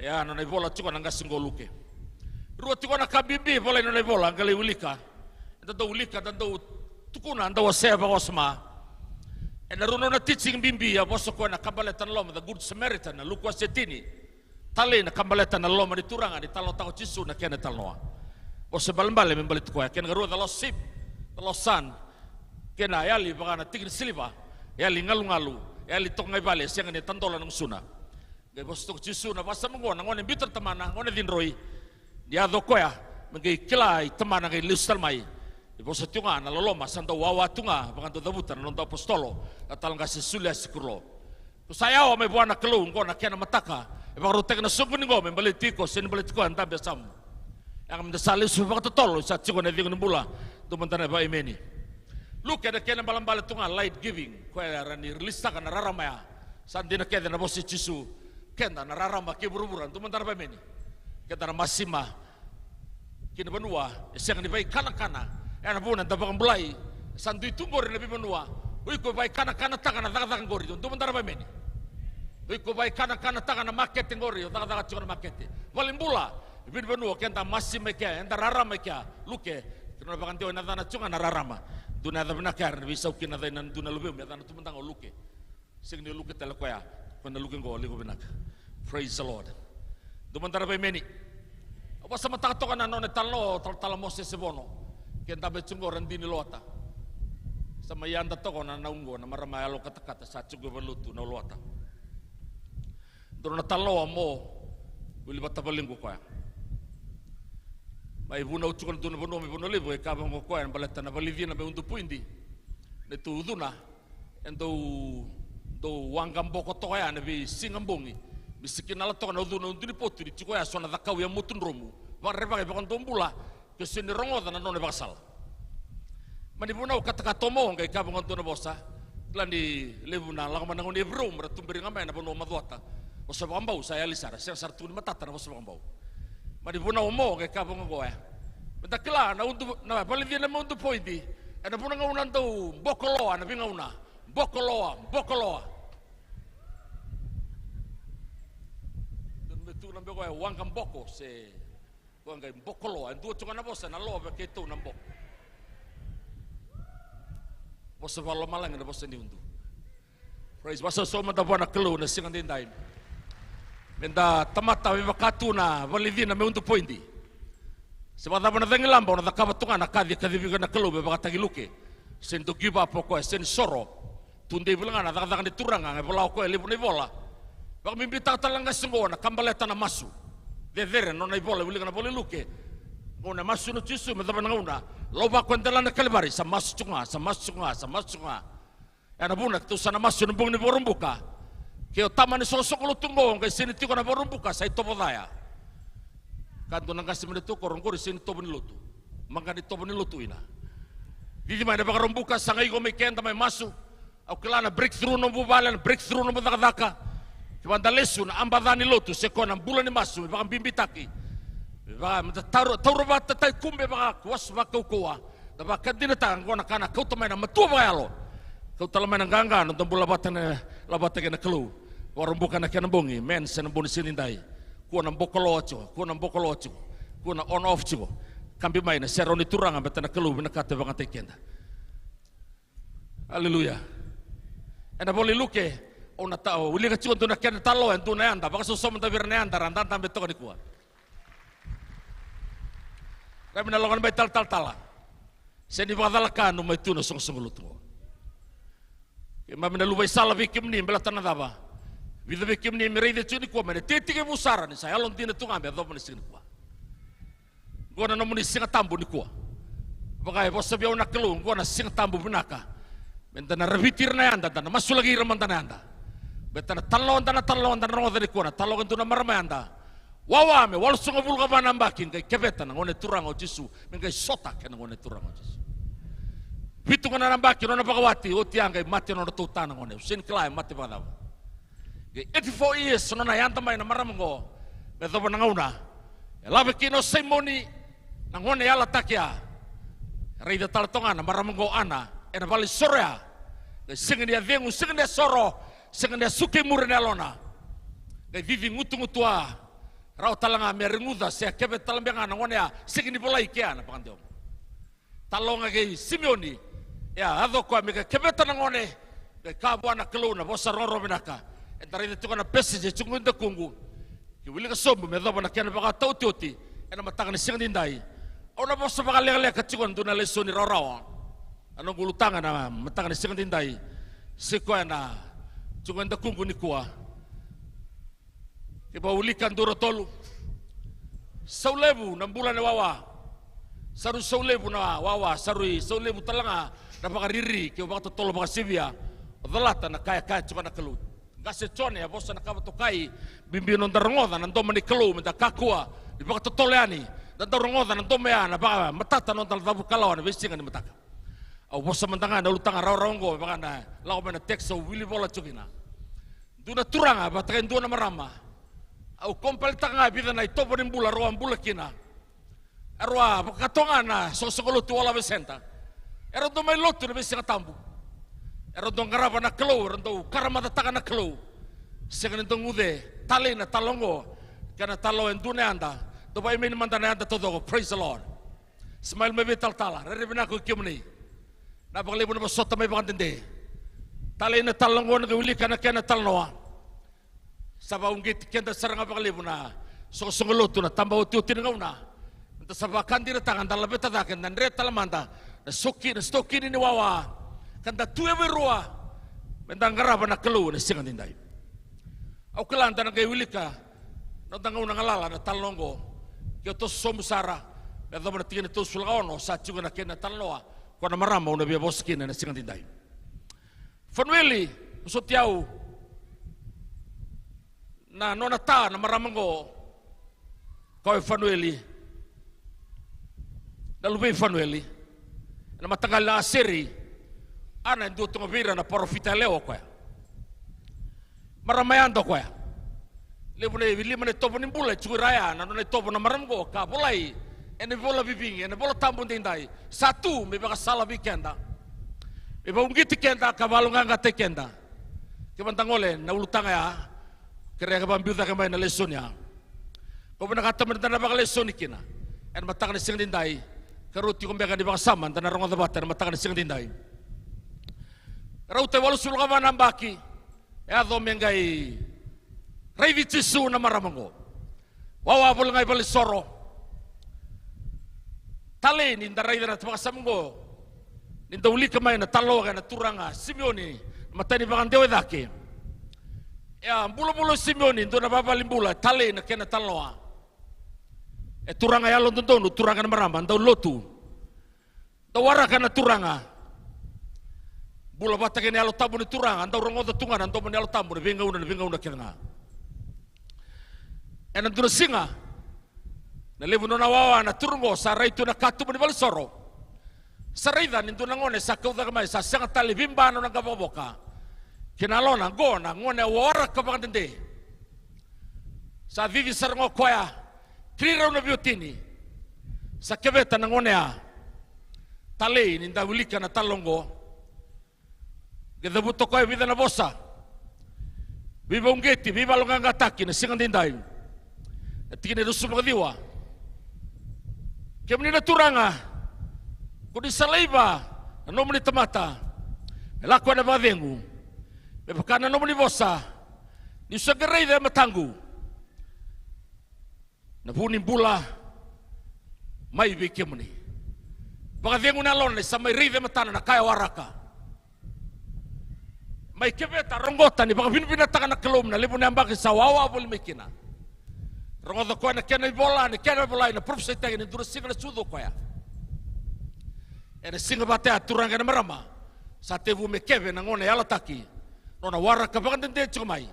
[SPEAKER 6] ya no ne bola tuko nanga singoluke ruo tuko na kabibi bola no ne bola ngale ulika ulika do tukuna ndo waseba wasma ena runo na teaching bimbi ya boso ko na kabaletan lom the good samaritan na lukwa setini tali na kabaletan na lom ni turanga ni talo tao chisu na kena talnoa boso balmbale membalit ko ya ken ruo the lost sheep the lost son kena yali bagana tigri silva ya lingalu-ngalu, ya litok ngay bale, siya nga ni tandola ng suna. Gaya bostok suna, basta mga ngon bitter tamana, ngon dinroy, diado ko ya, magay kilay tamana ngay lustalmay. Bostok yung nga, naloloma, sanda wawa tunga, baka dabutan, nung apostolo, at talang kasi sulia sikurlo. Sayaw, may buwan na kalung ko, na kaya na mataka, baka rutek na sugunin ko, may baliti ko, sinibalit ko, ang tabi asam. Ang mendasali, subak tutolo, sa tsiko na hindi ko nabula, dumantan na ba imeni. Look at the kena balang tunga light giving ko rani relista kana raramaya sandina keda na bosi chisu kenda na rarama ke buruburan tumantar ba meni keda na masima kina banua eseng ni bai kana ana buna tabang bulai sandu tunggor na banua uy ko bai kana takana daga gori tumantar ba meni uy ko bai kana takana market gori daga chona market walimbula bin banua kenda masima ke enda rarama ke luke kena bakan tio na dana chunga na rarama duna da benakar bisa ukina da nan duna lubem ya dana tumandang o luke sing ni luke tala koya panda luke ngo ligo benak praise the Lord dumantara ba meni apa sama tato kana non talo tala Moses sebono kenta be chungo randini lota sama yanda to kona naungo na marama alo kata sa chungo belutu na lota dona talo mo uli batabalingo koya mai vuna utukon duna bono me bono levo e kaba mo koen baleta na valivina be undu puindi ne tu duna endo do wangam boko to ya ne bi singambongi bisikin ala to na duna undu potu di tiko ya sona da kaw ya mutun romu va reba be kon tombula ke sini rongo da non ne basal mani vuna kata tomo ngai kaba ngon duna bosa landi levuna la mana ngon ebro mratumbiri ngamai na bono madwata bosa bambau saya lisara saya sartu matata na bosa bambau mari buna omo ke kabong go ya benda kila na undu na balivia na undu pointi ana buna ngaunan tu bokoloa na bingauna bokoloa dan betu na bego ya wangam boko se wangam bokoloa ndu chunga na bosa na lo be ke tu na bok bosa valo malang na bosa ni undu praise bosa so mata bona kelo na singan din dai Menda tamata we wakatuna valivina me undu pointi. Sebab apa na tengilamba na kabatunga na kadi na kelube bakatagi luke. Sen to give up ko sen soro. Tunde bilang na daga di turanga bola ko libu ni bola. Bak mimpi ta talanga sengo na kambaleta na masu. Dedere no na bola bilang na bola luke. Ngona masu no chisu me daba ngona. Loba ko ndela na kalbari sa masu chunga. Ana buna tu sana masu no bung ni borumbuka. Kaya taman sosok lu tunggu, kaya sini tiko na baru buka, saya topo daya. Kanto nang kasih menit tu korong kori sini topo nilutu. mangkani topo ni lutu ina. Didi mai na bakarombuka sangai go mekenta mai masu. Au kelana breakthrough no bubalan, breakthrough no budaka. Kibanda lesu na ambadani lotu sekona bulan ni masu bakang bimbitaki. Baka tauro bata tai kumbe baka kuas baka koa. Da baka dinatang ko na kana kau tamai na matua bayalo. Kau talamai na ganga no tambula bata na labata kena kelu. Warombuka na kena bongi men sen boni silindai. Ko na bokolo ocho, ko na bokolo ocho. Ko na on off chigo. Kambi mai na seroni turanga bata na kelu bina kata baka tekenda. Haleluya. Ena boleh luke ona tao uli ka chigon tuna kena talo en tuna anda baka sosom ta virne anda randan tambe to ni kuat. Kami nalongan bai tal seni badalakan no mai tuna song lutu. Kema menalu bai sala vikim ni bela tanah daba. Vida vikim ni merei de chuni kuat mene tetige busara ni saya lon tina tunga be do mene sing kuat. Gua na muni sing tambu ni kuat. Bagai bos biau nak kelu gua na sing tambu benaka. Bentana revitir na anda dan masuk lagi remantana anda. Bentana talon dana roda ni kuat. Talon tu na marama anda. Wawame wal sunga bulga bana mbakin kai kebeta ngone turango Jesu mengai sota ken ngone turango Jesu bitu ngana mbaki nona bagawati otiang kai mati nona tutana ngone sin klai mati badaw ge 84 years nona yanta mai na maramongo beto bana ngauna elabe kino semoni ngone yala takia reida taltonga na maramongo ana ena bali sorea ge singin dia vengu singin dia soro singin dia suke murne alona ge vivi ngutu-ngutua rau talanga meringuda se kebe talambenga ngone ya sigini bola ikea na pangandeo talonga ke Simeoni ya ado kwa meka kebe tanangone ke kabwana keluna bosa roro benaka entari itu kana pesije chungunda kungu ki wili ka sombu me do bana kana baka tauti ena matanga ni singin dai ona bosa baka lele ka chungun duna lesoni rawa ano gulutanga na matanga ni singin dai sekwana chungunda kungu ni kuwa Kiba ulikan duro tolu saulebu na bulan na wawa saru saulebu na wawa sarui saulebu talanga na baka riri kiba baka tolo baka sibia odalata na kaya chuka na kalut gase chone ya bosa na kaba tokai bimbi non darongoda na ndoma ni kalu menta kakua di baka totoleani na darongoda na ndoma ya na baka matata non daldabu kalawa na besinga ni mataka au bosa mentanga na ulutanga raw-rawngo baka na lau mena tekso wili bola chukina duna turanga bataken duna marama au kompel tanga bida na itopo ni bula roan bula kina arwa katonga na sosokolo tu wala besenta ero do mai lotu na besinga tambu ero do ngaraba na kelo ero karamata taka na kelo sengan do ngude tale na talongo kana talo en dune anda do bai men mandana anda todo praise the Lord smile me betal tala rebina ko kimni na bagale bu na sota mai bagandende tale na talongo na uli kana kana talnoa Saba unggit kenda sarang apa kali puna songolotu na tambah uti ngauna enta saba kandir tangan dalam beta daken dan reta lamanda na stoki ni wawa kanda tuwe berua bentang garaba na kelu na singan tindai au kelanta na gay wilika na ngauna ngalala na talongo kyo to somusara na do na tingin to sulgaono sa juga na kena talnoa ko na marama una bia boskin na singan tindai Fanueli usotiau na nona ta na maramango kau Fanueli na lubi Fanueli na matagal na asiri ana ndu tunga vira na profita leo kwa maramayando kwa lebo ne vili mane topo nimbula churaya na nona topo na maramgo ka bolai ene bola bibingi ene bola tambun tindai satu me baka sala bikenda me ba ungiti kenda ka balunga ngate kenda ke bantangole na ulutanga ya kaya kabambiuta kamay na lesson niya. Kung nakataman na baka lesson ni kina, at matakan na siyang dinday, karuti kung baka di baka saman, na narong adabata, na matakan na siyang dinday. Karuti walo sulkaman ang baki, e adom yung gay, Raivi Jesu na maramango, wawabol ngay balisoro, tali, ninda raiva na baka samango, ninda uli kamay na taloga na turanga, Simeoni, matani baka dewe daki, ya bulu-bulu Simeoni do na babalimbula tale na kena taloa e turanga yalo tontono turanga na maramba ndau lotu do waraka na turanga bula bata kena yalo tabu ni turanga ndau rongoda tunga ndau men yalo tabu venga una kena e na dura singa Na levu nona wawa na turungo sa raitu na katu ni balisoro. Sa raida nintu na ngone sa kauda kamay sa sanga tali bimba no na gaboboka. Kinalona gona ngone wara kapakandende. Sa vivi sarango koya trira na biotini. Sa kebeta na ngone a talei ninda ulika na talongo. Gedabuto koya vida na bosa. Viva ungeti, viva longa ataki na singandindai. Tingin na sumagdiwa. Kaya na turanga, kung sa laiba, ano mo ni tamata, elako na badengu, baka na mo ni bosa, ni sa garay na matangu, nabunin bula, may bikya mo ni. Baka dengu na lon, sa may ray na matana na kaya waraka. May kebeta, ronggota ni, baka binubinata ka na kalom na, libo na ang bakit sa wawa, buli may kina. Rongodo ko na kena bola, ni kena bola na prof sa tagin dura singa sudo ko ya. Ena singa bate aturang kana marama. Sa tevu me keve na ngone ala taki. No na wara ka bagan dente chumai.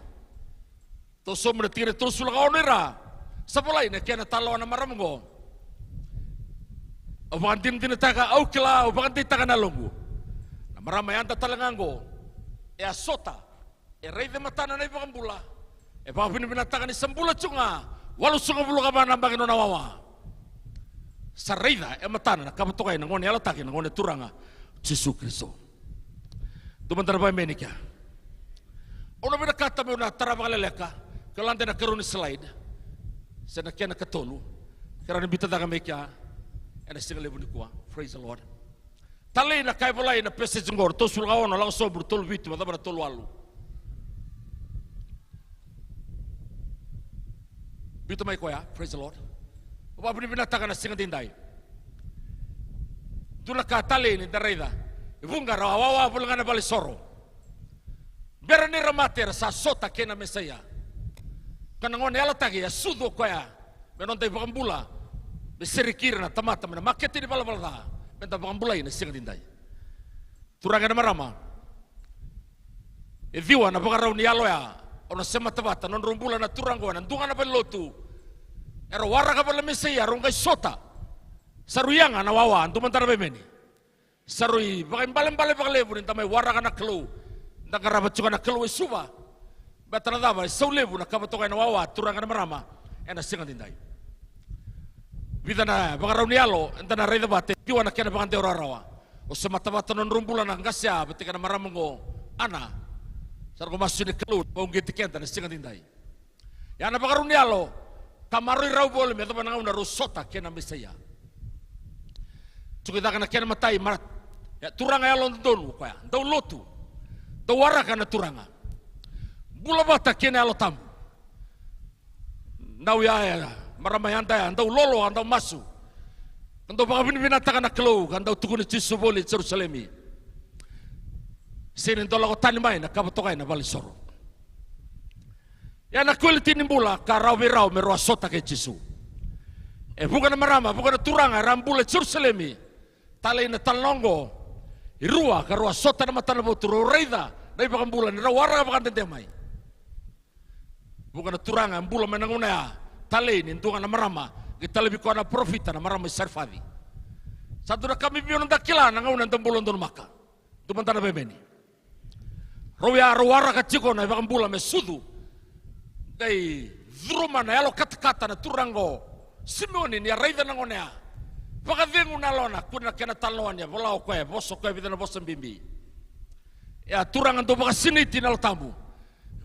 [SPEAKER 6] To somre tire to sulga onera. Sa bola ina kena talo na maramongo. O bagan din taga au kila o bagan din taga na longu. Na marama yanda talangango. E asota. E rei de matana na bagan bula. E bagan binataga ni sambula chunga. Walau sungai bulu kapan nambah ino nawawa, sarida ematana kabatokai nangone alataki nangone turanga, Yesus Kristus. Tumantar apa menikah? Ono bina kata me una tarabagaleleka, kelante na karuni slide, senakian na katolu, karena bita daga mekia, ena single lebu nikua, praise the Lord. Talai na kai bolai na pese jengor, to sulga ono lang sobur tolu bitu, madabana tolu alu. Bito may koya, praise the Lord. Opa binibinatakan na singa dinday. Dula ka tali ni darida. Ibunga rawawa bulungan na balisoro. Bera ni ramater sa sota kena mesaya. Kanangon yala tagi ya sudo koya. Menon tay bakambula. Besirikir na tamata na maketi di bala-bala. Benta bakambula na singa dinday. Turangan na marama. Idiwa na bakaraw ni yalo ya. Ono sema tabata non rumbula na turango na dunga na belotu. Ero wara ka pala mesaya ronga sota. Saruyanga na wawa antu mantara bemeni. Sarui bakai balen-balen bakalebu ni tamai wara ka na kelu. Nakarabat juga na kelu suba. Batana daba saulebu na kabatokai na wawa turangan na marama. Ena singa dindai. Bida na bakaraw ni alo enta na reda bate kiwa na kena bakante ora-rawa. O sema tabata non rumbula na ngasya betika na maramongo ana. Sarko masuk ni kelut, bau gitu kenta na singa dindai. Ya na bakarun yalo, kamarui rau boleh, meto panangau na rusota kena mesaya. Cukita kana kena matai marat. Ya turanga yalo ndonu kaya, ndau lotu, ndau waraka na turanga. Bula bata kena yalo tamu. Ndau ya maramayanda ya, ndau lolo, ndau masu. Ndau bakabini binataka na kelau, ndau tukuni cisu boli Jerusalemi. Sini tolak tani main na kabatokai na balisoro. Ya na kulit bula karawirau merua sota ke Yesus. Bukan na marama, bukan na turanga rambula Jerusalemi. Talay na talongo. Irua karua sota na matana boturo reida. Dai bakan bulan rawara bakan tendemai. Bukan na turanga bula menanguna ya. Talay ni tungan na marama. Kita lebih kuat na profita na marama serfadi. Satu na kami bion dakila na ngaunan tembulon don maka. Tumantana bemeni. Rawia rawara kaciko na bakan bula mesudu. Dai druma na yalo kata-kata na turango. Simeoni ni raida na ngonea. Baka vengu na lona kuna kena taloan ya bola koe boso koe bidana bosan bimbi. Ya turangan do baka siniti na lo tambu.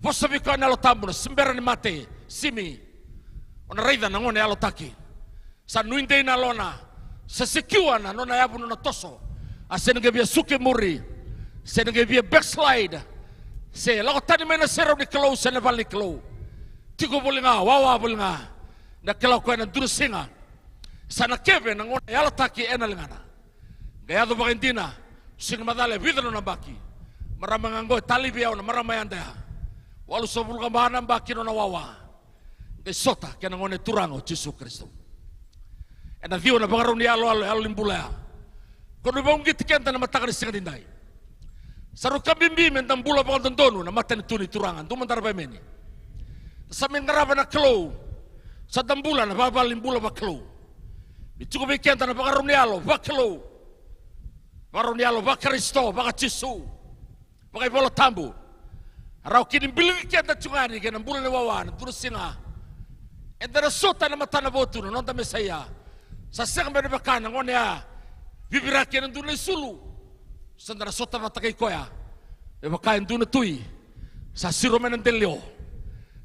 [SPEAKER 6] Boso biko na lo tambu na simbera ni mate simi. Ona raida na ngonea lo taki. Sa nuinde na lona. Sa sekiwa na nona yabu na toso. Asenenge bia suke muri. Senenge bia backslide. Se lako tani mena sero ni kelau sene vali kelau. Tiko boleh nga wawa boleh nga. Na kelau koe na durusinga. Sana keve na ngona yala taki ena lingana. Gaya do bakintina. Sing madale vidro na baki. Marama nganggo tali biao na marama yanda. Walu sobul kambahan na baki no na wawa. Gaya sota kena ngone turango Yesus Kristus. Ena vio na bangaron ni alo limbula. Kono bangit kenta na matakan singa dindai. Saru kabimbi mentang bula bakal tentonu na mata ni tuni turangan tu mentar pemeni. Samin ngaraba na kelo. Sa dambulan na babalin bula baklo. Bituko bikenta na bakarunialo baklo. Bakarunialo bakaristo bakachisu. Bakay bola tambu. Araw kinim biling kenta chungani kenang bulan lewawan terus singa. Endara sota na mata na botu na nonta mesaya. Sa sekang berde bakana ngonya. Bibiraki ng dunay sulu. Sandara sota matakay koya. E bakain dunay tui. Sa siromen ng delio.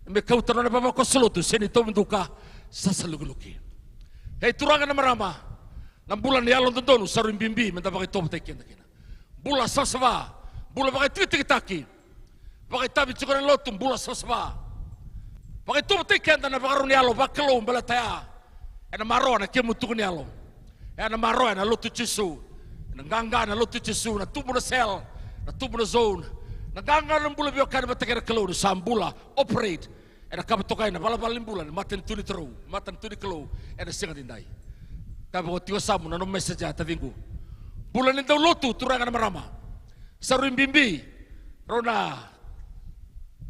[SPEAKER 6] Me kautaro na baba ko sulutu. Senito menduka sa saluguluki. Hei turangan na marama. Nang bulan ni alon dondonu sa rimbimbi. Menta bakay tomo tayo kena. Bula sasava. Bula bakay titikitaki. Bakay tabi tsuka ng lotum. Bula sasava. Bakay tomo tayo kena na bakaroon ni alo. Bakalo balataya. E na maro na kemutuk ni alo. E na maro na lutu chisu. Naganga na lutu chisu. Na tubo na sel. Na tubo na zone. Naganga ng bula biyo kaya batakira kalo. Sa bula operate. E na kabatokay na balabalin bulan. Matan tuni tero. Matan tuni kalo. E na singa dinday. Tapi ko tiyo samu na nung message ya tabingku. Bulan daw lutu turangan na marama. Sa rimbimbi. Rona.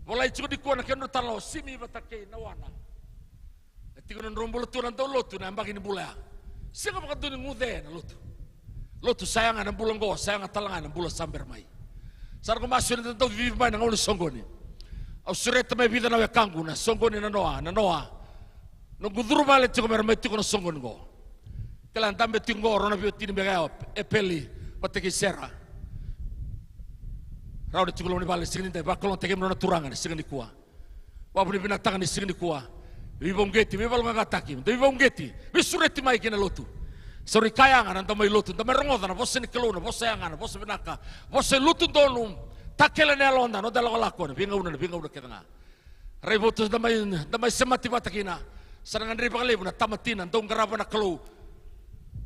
[SPEAKER 6] Mulai cukup di kuana kaya talo. Simi batakay nawana. Tigo ng rombolo tu ng daw lutu na ambagin ni bula. Singa makato ni ngude na lutu. Lutu sayangan ng bulang go. Sayangan talangan ng bulang sambermay. Sar ko masyo na daw vivimay ng ulo songgoni. Au sureta may vida na wekangu na songgoni na noa. Nung guduro balit tigo meron tigo na songgoni go. Kailan tambe tingo rona biyo tinibigay epeli pateki sera. Rao de tigo ni balit singin tayo bakalong tegem na turangan singin ni kuwa. Wapun ni binatakan ni singin ni kuwa. Bibong geti, bibal ngatakim. Bibong geti, bisureti mai kena lotu. Sorry kayangan anda mai lotu. Anda merongodan, bosse ni kelona, bosse yangan, bosse benaka, bosse lotu donum. Takela ne alonda, no dalawa lakon. Binga una ketanga. Revotus damai semati batakina. Sarangan riba kalebu na tamatina, dong garaba na kelu.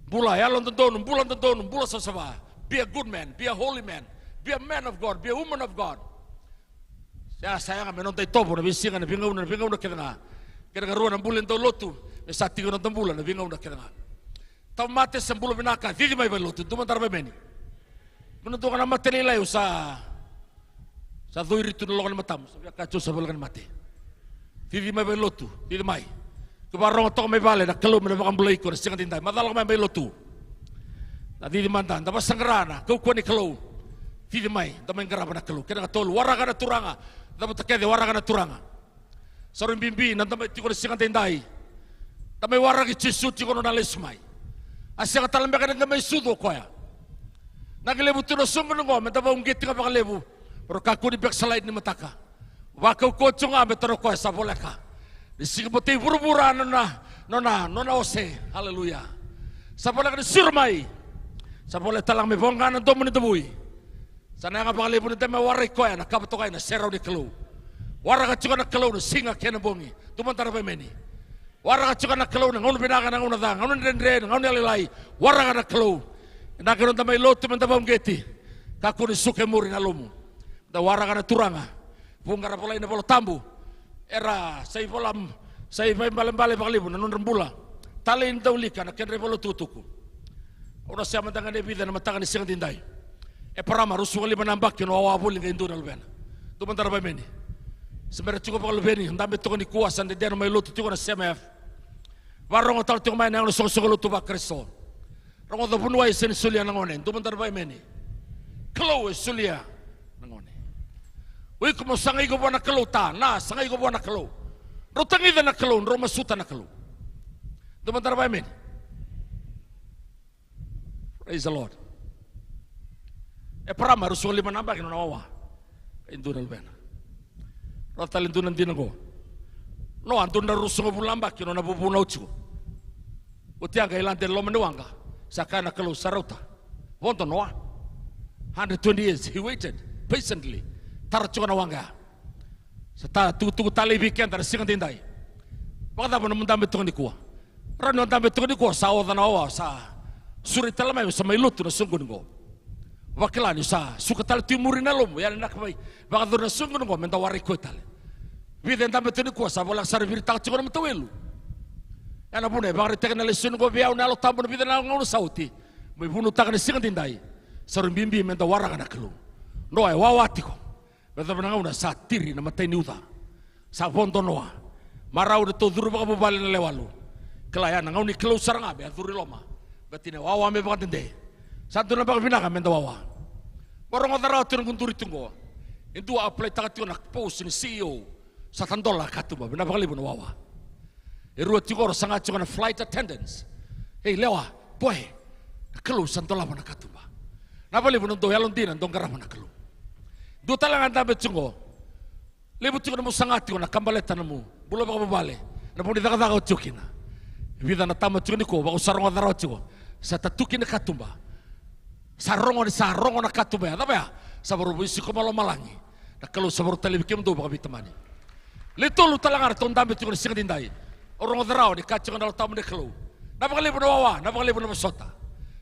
[SPEAKER 6] Bula ya alonda donum, bula sasava. Be a good man, be a holy man, be a man of God, be a woman of God. Ya sayang menontai tobo na bisingan, binga una ketanga. Kaya ruan ang bulan daw lotu, may sati ko ng tambulan, nabingaw na kaya nga. Tamates ang bulan binaka, hindi may ba lotu, dumantar ba meni? Menuntuk ka na mati nila yung sa doy rito nulungan na matam, sabi ka sa bulan mati. Hindi may ba lotu, hindi may. Kubarong ito ka may bale, nakalo, may nabakang bulay ko, nasingan tinday, madalang may lotu. Hindi mandan, tapos ang garana, kukuha ni kalo, hindi may, damay garaba na kalo, kaya nga tol, wara ka na turanga, dapat takede, wara ka na turanga. Sarong bimbi, nandamay tiko na singa tinday. Damay waragi chisut tiko na nalismay. Asya ka talambe ka nandamay sudo koya. Nagilebu tino sumber ngo, mendaba unggit ka pakalebu. Pero kaku di bek salait ni mataka. Wakaw kocho nga metaro koya sa boleka. Disika putih buru-bura nona ose. Haleluya. Sa boleka ni sirmay. Sa boleka talang may bongga ng domo ni dabuy. Sana nga pakalebu ni damay waray koya, nakabato kayo na seraw ni kalu. Warga cuka nak kalau singa kena bongi, tuman tarapai meni. Warga cuka nak kalau nang binaka nang unadang, nang dendre, nang nalilai. Warga nak kalau, nak kena tamai lot tuman tabam geti. Kaku ni suke muri nalumu. Da warga na turanga, bunga rapolai na polo tambu. Era say balam paklibu nang rembula. Talin daulika nak kena polo tutuku. Ora siya mantangan ni bida na matangan ni singa tinday. E parama rusuali manambak yun wawabulin kay indunal ben. Tuman tarapai meni. Sebenarnya cukup kalau beni, ndambe toko ni kuasan de deno mai lutu tiko na CMF. Warong otal tiko mai nang sosok lutu ba Kristo. Rongo do bunwai sen sulia nangonen, tu bentar bai meni. Kelo sulia nangonen. Ui como sangai go bona kelo ta, na sangai go bona kelo. Rotangi na kelo, roma suta na kelo. Tu bentar bai meni. Praise the Lord. E parama rusuli manambak no nawa. Indunal bena. Rotal itu nanti nago, no antun na rusung bulamba kino na bubuna ucu, utiang kailan telo menuanga, sakana kalau sarauta, wonto noa, 120 years he waited patiently, tarcu na wanga, seta tu tali bikin tar singa tindai, waktu apa namun tambe tukang dikuah, rano tambe tukang dikuah sawo tanawa sa suri telamai sama ilutu na sunggun go. Wakilan sa sukatal timurin alom ya nak mai baka dona sungun ngo menta wari koital biden tambe tuni ko sa bola sar bir tak chikon mtawelu ana bune baka teknal sun go biau nalo tambon biden na ngono sauti mai bunu tak ni singa tindai sar bimbi menta wara kana kelu no ai wawati ko beda bana ngona sa tiri na matai niuta sa fondo noa Marau de toduru baka bubali na lewalu. Kelaya na ngauni kelau saranga be aturi loma. Betine wawa me baka tende. Santo na baka binaka menda wawa. Barong adarao tino kunturi tungo. Itu apply takati na post ni CEO sa tandola katuma bina baka libu na wawa. Erua tigoro sanga na flight attendants. Hey lewa, boy. Kelau santola mana katuma. Napa libu ndo yalon dina ndo garama na kelau. Do talangan tabe tungo. Lebu tungo na mo sangati na kambaleta na mo. Bulo baka babale. Na po nitaka utukina. Vida na tama tungo niko baka usarong adarao tungo. Sa tatukin na katumba. Sarongo na katumba. Apa ya? Sabaru buisi ko malangi. Na kelau sabaru talibikim do baka bitamani. Lito lu talangan ton tabe tungo na singadindai. Orang adarao ni kacungan dalam tamu ni kelau. Napa libu na wawa. Napa libu na masota.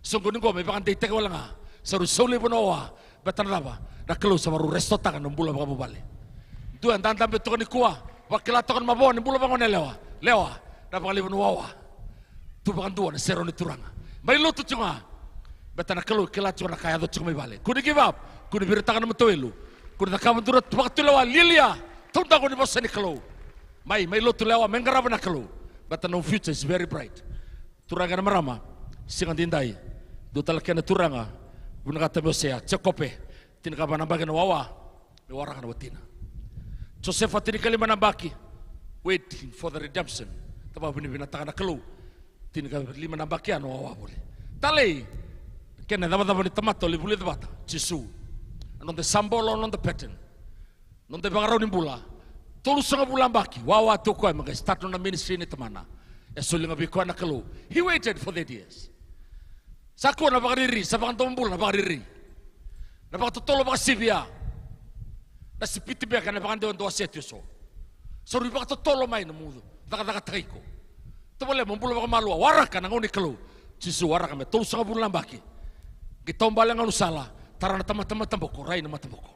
[SPEAKER 6] Sungguh niko may baka teke wala nga. Saru soli libu na wawa. Betan apa? Na kelau sabaru restota kan nombula baka babale. Tuan dan tambe tukang nikua, wakila tukang mabon, bulu bangun lewa, dapat kali wawa, tu bangun dua, sero ni turanga. Mai lo tu cunga, betana kalau kila cunga kaya tu cunga balik. Kuni give up, kuni beritakan nama tuelu, kuni tak kamu turut waktu lewa lilia, tunda kuni bosan ni kalau. Mai lo tu lewa menggarap nak kalau, betana no future is very bright. Turanga nama rama, singan tindai, do talakena turanga, guna kata bosya, cekope, tinaka banambagan wawa, mewarang na watina. Joseph atini kali manambaki, waiting for the redemption. Tapa binatang na kelau, tini kali manambaki ano wawa boleh. Talay, kena dapat ni tamato li boleh dapat. Jesu, non the symbol non the pattern, non the bangaraw ni bula. Tulus nga bulan baki, wawa tu ko mga start na ministry ni temana. Esuling abi ko na kelau. He waited for 8 years. Sako na bakariri, sa bangantong na bakariri. Na bakatutolo bakasibia. Na si piti beka na bakande on 2 so. So ri baka tolo mai na mudo. Daka taiko. To bole mambulo baka malua waraka na ngoni kelau. Jesu waraka me tolu sanga bulan baki. Gitombala nganu sala. Tarana tama-tama tamboko rai na matamboko.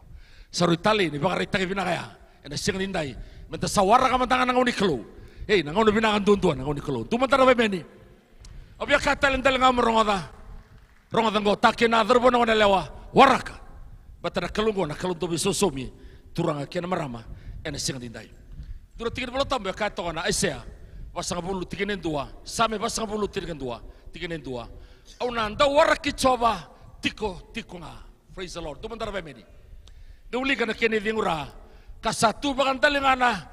[SPEAKER 6] Sa ri tali ni baka ritagi bina kaya. Ena singa nindai. Menta sa waraka mantangan na ngoni kelau. Hey na ngoni binakan tuan-tuan na ngoni kelau. Tumantara be meni. Obya katal ndal ngam rongoda. Rongoda ngo takena derbo na ngona lewa. Waraka. Batana kelungo na kelunto bisosomi. Turang kena marama, ena singa dindai. Dura tiga puluh tambah kata orang Aisyah, pasang bulu tiga dua, sampai pasang bulu tiga dua. Auna anda waraki coba tiko nga. Praise the Lord. Tu bentar bemedi. Duli kana kene dingura, kasatu bagan talingana.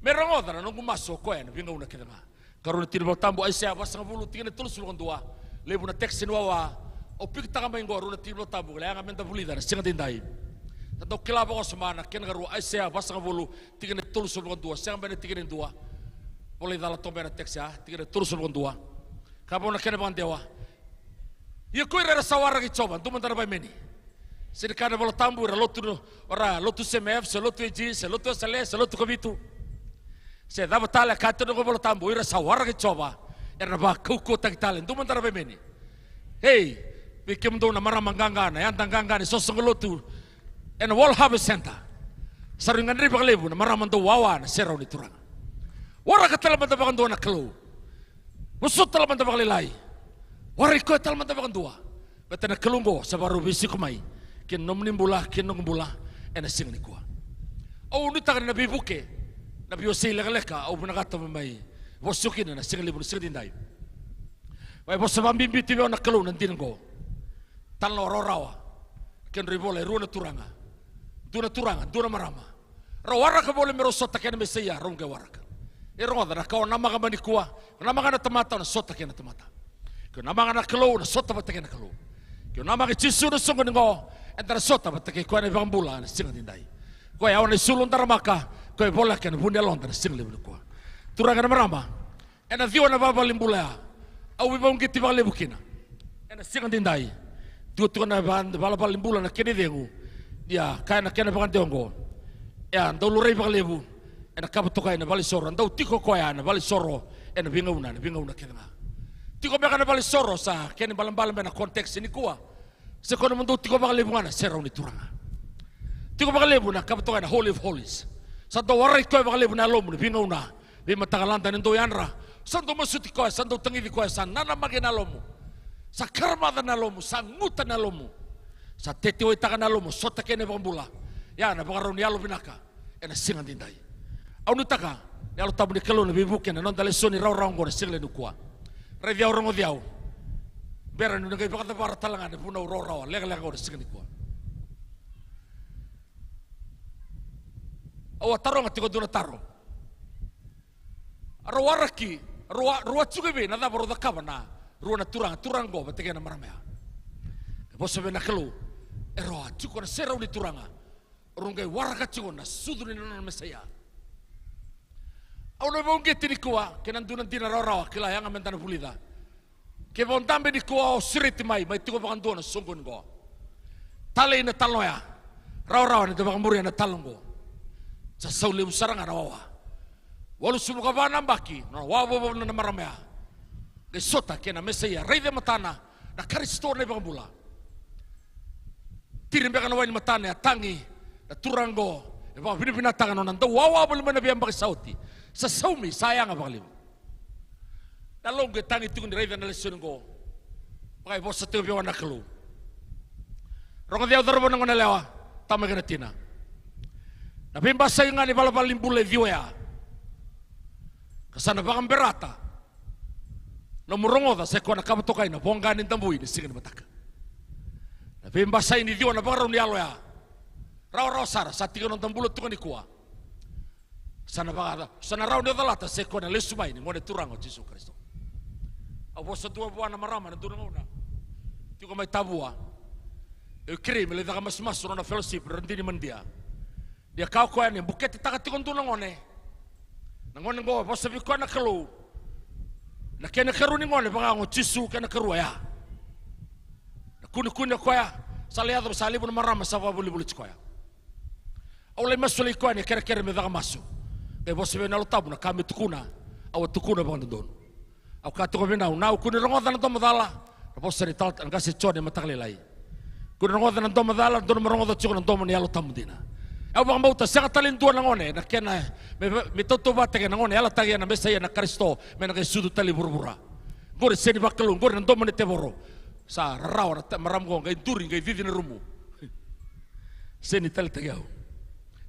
[SPEAKER 6] Merong odara nunggu masuk koen, bingung nak kita nga. Karena tiga puluh tambah Aisyah pasang bulu tiga tulus dua. Lebu na teksin wawa, opik takam mainggo runa tiga puluh tambah, kaya ngamen tabuli dar singa dindai. Tato kilaba ko semana ken garu Aisyah basang bulu tiga ne tulus sebelum 2 siang bene tiga ne 2 boleh dalam tombe na teks ya tiga ne tulus sebelum 2 kapo na ken bang dewa ye ko ira sawara ki coba tu mentara meni sirkana bolo tambura lotu semef lotu eji lotu sale lotu kobitu se dava tala kato no bolo tambu ira sawara ki coba era ba kuku tak talen tu mentara meni hey bikim do na mara manganga na yan tanganga ni sosong lotu and World Harvest Center. Saringan rin pakalebu na maraman do wawa na seraw ni turang. Wara ka talaman tabakan doa na kelau. Musut talaman tabakalilay. Wari ko talaman tabakan doa. Bata na kelunggo sa baru bisi kumay. Kin nomnin bula, kin nung bula, and a sing ni kuwa. O nutakan na bibuke. Na biyosay leka-leka, o pinakata may wasukin na sing libo na sing dinday. May bosa mambimbiti mo na kelau nandinan ko. Talo rawa. Kin ribola, ruwa na turanga. Duna turanga, duna marama. Rawara ka boleh merosot takena Mesia, rongga waraka. Eroda na kau nama ka manikua, nama ka na tamata na sota kena tamata. Kau nama ka na kelau na sota ba takena kelau. Kau nama ka Jesu na sungo ngo, entara sota ba takena kau na bambula na singa tindai. Kau ya wana sulun taramaka, kau bola kena bunya londa na singa lebu kau. Turanga na marama. Ena diwa na babalim bula. Au ibang kiti ba lebu kina. Ena singa tindai. Tuwa na babalim bula na kene dengu. Ya, kaya na kena bakan tiongo. Ya, ndau lurai bakalebu. Ena kabuto kaya na bali soro. Ndau tiko kaya na bali soro. Ena bingauna kena nga. Tiko baka na bali soro sa kena balam-balam na konteks ini kuwa. Sa kono mundo tiko bakalebu nga na seraw ni turanga. Tiko bakalebu na kabuto kaya na Holy of Holies. Sa do waray ko bakalebu na alomu na bingauna. Di matagalanta nindo yanra. Sa do masuti ko, sa do tangidi ko, sa nanamagin alomu. Sa karmada na alomu, sa ngutan na alomu. Sa tetiwa itakan alomu, sota kene bambula. Ya, na baka ni alo binaka. Ena singan tindai. Au nutaka, ya lo tabu ni kelo na bibuken na non dale soni raw ngore single nu kwa. Re dia orang odiau. Beran nu ngai bakata para talanga de puna raw lega ngore single kwa. Au taro ngati ko duna taro. Aro waraki, rua tsuge na da baro da kabana. Rua na turang go batege na maramea. Bosa be na kelo. Ero tsuko na serau ni turanga. Rungai waraka tsuko na suduni na mesaya. Au na bonge tinikuwa ke nandunan dina raw kila yang mentana pulida. Ke bontambe di kuwa o siriti mai tuko bakandona sunggun go. Tale na taloya. Raw ni bakamburi na talongo. Sa sauli usaranga rawa. Walu sumuka bana baki na wawo na maramea. Ke sota ke na mesaya rei de matana na Kristo na bakambula. Tirim beka na wani matana tangi na turango. Eba binatanga no nando wawa bulu mana biang baki sauti. Sa saumi sayang apa kali. Dalong ke tangi tu ndirei dan lesun go. Pakai bos satu biawan nak kelu. Rongo dia utar bonang lewa tamak na tina. Tapi bahasa yang ani bala limbule vioya. Kasana bakam berata. Nomor rongo da seko na kamu tokai na bongganin tambui ni singin mataka. Tapi bahasa ini vio na baru ni aloya. Raw sara sati kono tambulo tu ni kuah. Sana bagada, sana raw ni dalata seko na lesumai ni ngone turango Yesus Kristo. Awo sa tua buana marama na turango na. Tiko mai tabua. E krimi le daga mas na fellowship rendini mandia. Dia kau ko ani buket taka tikon turango ne. Na ngone go bosa bi ko na kelu. Na kena keru ni ngone bangango Yesus kena keru ya. Na kuni ko ya. Saliado salibu na marama sa buli ko ya. Ole masuli ko ani kere me daga masu. Kaya bos na lo tabu na kami tukuna, awat tukuna bang don. Aku kata kau benau, nau kuni rongotan na tomadala, bos ni tal angka secone matakali lai. Kuni rongotan na tomadala, don merongotan cukun na toman ya lo tamu dina. Aku bang bauta sangat talin tuan ngone, nak kena me toto bateng ngone, ala tagi na mesaya na Kristo, me na sudu tali burbura. Gore seni bakalung, gore na toman teboro. Sa raw na maram ko ngai turing ngai vivi na rumu. Seni tali tagaw.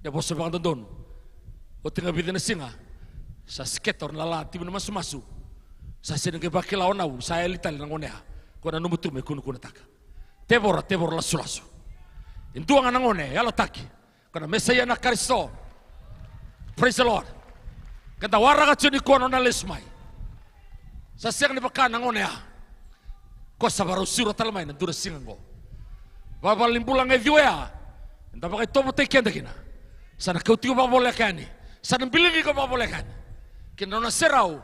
[SPEAKER 6] Ya bos bang don. O tengah bidana singa sa skater lala tibu na masu sa sini ke bakila onau sa elitali nangone ha ko na numutu me kunu taka tebora lasu intuang nangone yalo taki kana mesaya na Kristo. Praise the Lord. Kata waraka chuni ko na lesmai sa siang ni baka nangone ha ko sa baru suro talmai na dura singa go babal limbulang e vioya nda bakai tomo te kenda kina sana kau tigo babole kani sana bilingi ko babolekan kina na serau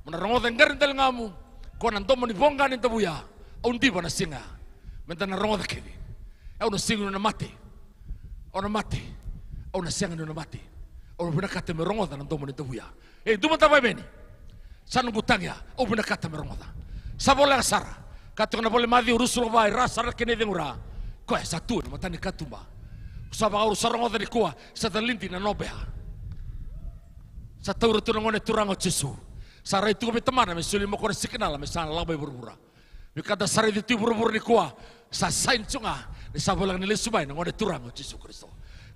[SPEAKER 6] menarongo dengarin tel ngamu ko nan tomo ni bonga ni tabuya undi bana singa menta na rongo kini au na singa na mate au na singa na mate au bina kata merongo nan tomo ni tabuya duma tabai beni sana butangya au bina kata merongo da sabola sara kata na boleh madi urusul vai rasar kene dengura ko satu na matani katumba usaba urusarongo da kuwa sa talinti na nobea. Sa tauro tu ngone turango Yesus. Sara itu kami teman na mesuli mo ko signal na sana labai burbura. Bikada sara itu burbura ni kuah sa sain cunga ni sabolang ni lesumai ngone turango Yesus Kristo.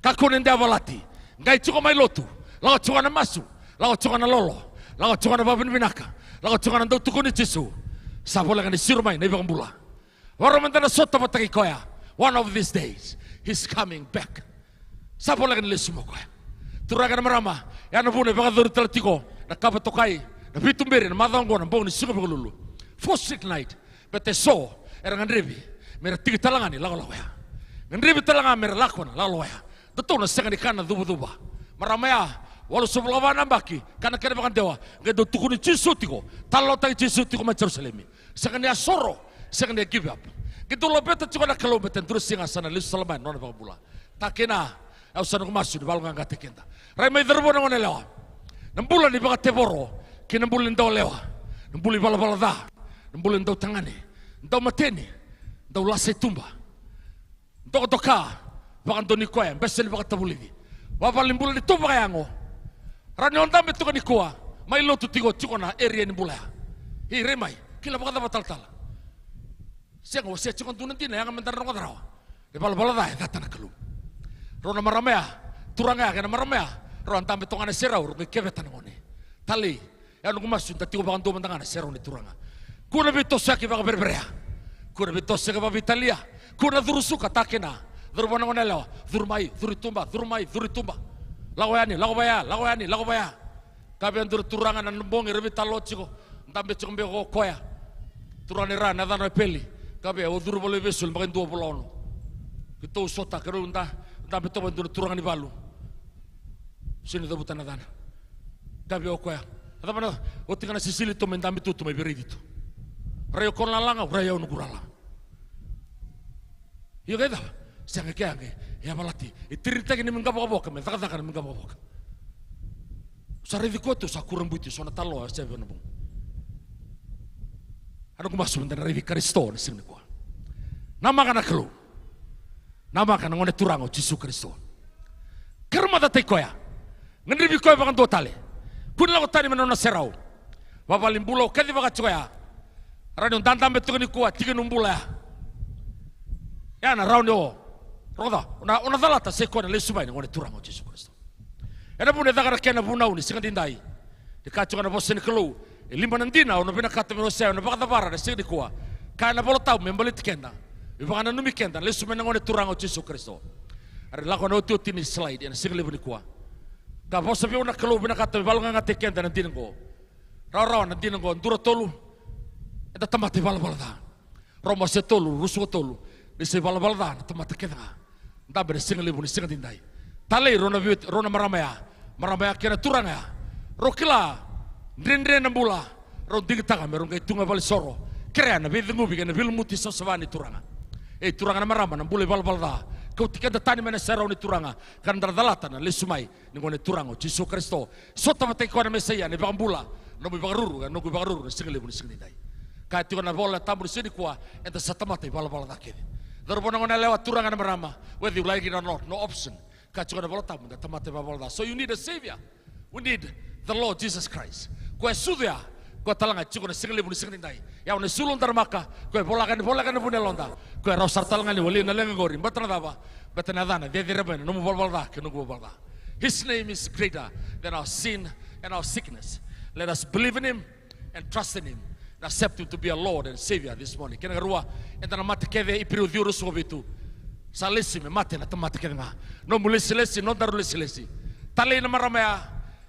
[SPEAKER 6] Kako nende abalati. Ngai cuko mai lotu. Lao cuka na masu. Lao cuka na lolo. Lao cuka na babin binaka. Lao cuka na dau tukuni Yesus. Sabolang ni sirmai na ibang bula. Waro mentana sota pataki koya. One of these days he's coming back. Sabolang ni lesumo koya. Turagan marama, ya na bune baka dori talatiko, na kapa tokai, na pitumberi, na madhango, na bawni suka pagululu. First night, bete so, era ngandribi, mera tigi talangani, lago ya. Ngandribi talangani, mera lakwana, lago ya. Dato na senga ni kana duba. Maramaya, walau sebelawan nambaki, kana kena bakan dewa, ngado tukuni Yesusutiko, talo tagi Yesusutiko ma Jerusalemi. Senga ni asoro, senga ni give up. Gitu lo beta cuka na kilometer terus singa sana lisu salaman, nona baka bula. Takena, au sana kumasu di balungan kata kenta. Rai mai derbo na ngone lewa. Nambulan di baka teboro, ki nambulin daw lewa. Nambuli bala da. Nambulin daw tangani. Daw mateni. Daw lasai tumba. Daw toka. Baka doni koya, besa di baka tabulidi. Wapa limbulan di tumba kayango. Rani ondam betu ka ni koa. Mai lotu tigo cuko na area ni bulaya. Hi remai, kila baka tal. Siang wasia cuko tunan tina yang mentar rongo darawa. Di bala da data na kalu. Rona maramea, turanga kena maramea, Roan tambe tongana serau ro kebeta ngone. Tali ya no kumasu tati ko bakanto mantangana serau ni turanga. Kuna bito saki baka berberea. Kuna bito saki baka Italia. Kuna durusuka takena. Durubana ngone lawa. Durmai, duritumba, durmai, duritumba. Lago baya. Kabe andur turanga na mbongi rebi talochiko. Ndambe chombe ko koya. Turane ra na dana peli. Kabe o duru bole vesul makin dua bolono. Kito sota kero ndambe to andur turanga ni balu. Sini do butana dana. Kabe o koya. Ada mana o tingana sisili to mendambe tutu mai beredito. Rayo kon lalanga rayo nugurala. Yo keda. Siang keange ya malati. Itirita ni menggaboka me taka ni menggaboka. Saridi kotu sakurang buti sona talo sa beno bung. Ano kumasu mendana revi Kristo ni sini ko. Nama kana kelu. Nama kana ngone turango Yesus Kristo. Kerma da tekoya. Ngendri koya bakan do tale. Kunla ko tani menona serau. Baba limbulo kedi baka coya. Rano dandam betu ni kuat tiga numbula. Ya na raundo. Roda, una dalata sekoa le subai ngone turango Yesus Kristo. Ena pun edagara kena bunau ni singa dindai. De kacu kana bosen kelu. Limba nandina ona bina kata meno sea ona baka dabara de singa dikua. Kana bolo tau membali tikenda. Ibanga numi kenda le subai ngone turango Yesus Kristo. Are lako no tu tini slide ena singa lebu dikua. Ka bosa bi ona kelu bina kata balanga ngate kenda nandina go. Rawa nandina go ndura tolu. Eta tamate balbalada. Roma se tolu rusu tolu. Dise balbalada tamate kenda. Ndabe singa lebu ni singa dindai. Tale rona maramaya kena turanga. Rokila ndrendre nambula ro digitanga merong kai tunga bal soro. Krea na vidungu bigana vilmuti sosavani turanga. Turanga na marama nambule balbalda. Kau tikenda tani mena serau ni turanga kan dardalata na lesumai ni ngone turango Yesus Kristo. Sota mate ko na mesia ni bambula no bi bagaruru no bi bagaruru singa lebu ni singa dindai. Ka tikona bola tambur sini kwa enta satamate balbalda kede. Darbona ngone lewat turanga na marama whether you like it or not, no option. So you need a savior. We need the Lord Jesus Christ. Kau sudah, kau talanga cikgu nasi ngelibu nasi ngindai. Ya nasi sulung termaka, kau bolakan punya londa. Kau rasa talanga ni wali nalenga gorim. Betul apa? Betul nadana. Dia direben. Nomu bolda, kenu bolda. His name is greater than our sin and our sickness. Let us believe in Him and trust in Him. And accept Him to be our Lord and Savior this morning. Kena gerua, entah nama tekede ipiru diurus wabitu. Salesi me mate na tamate kenga no mulesi lesi no daru lesi tale na maramaya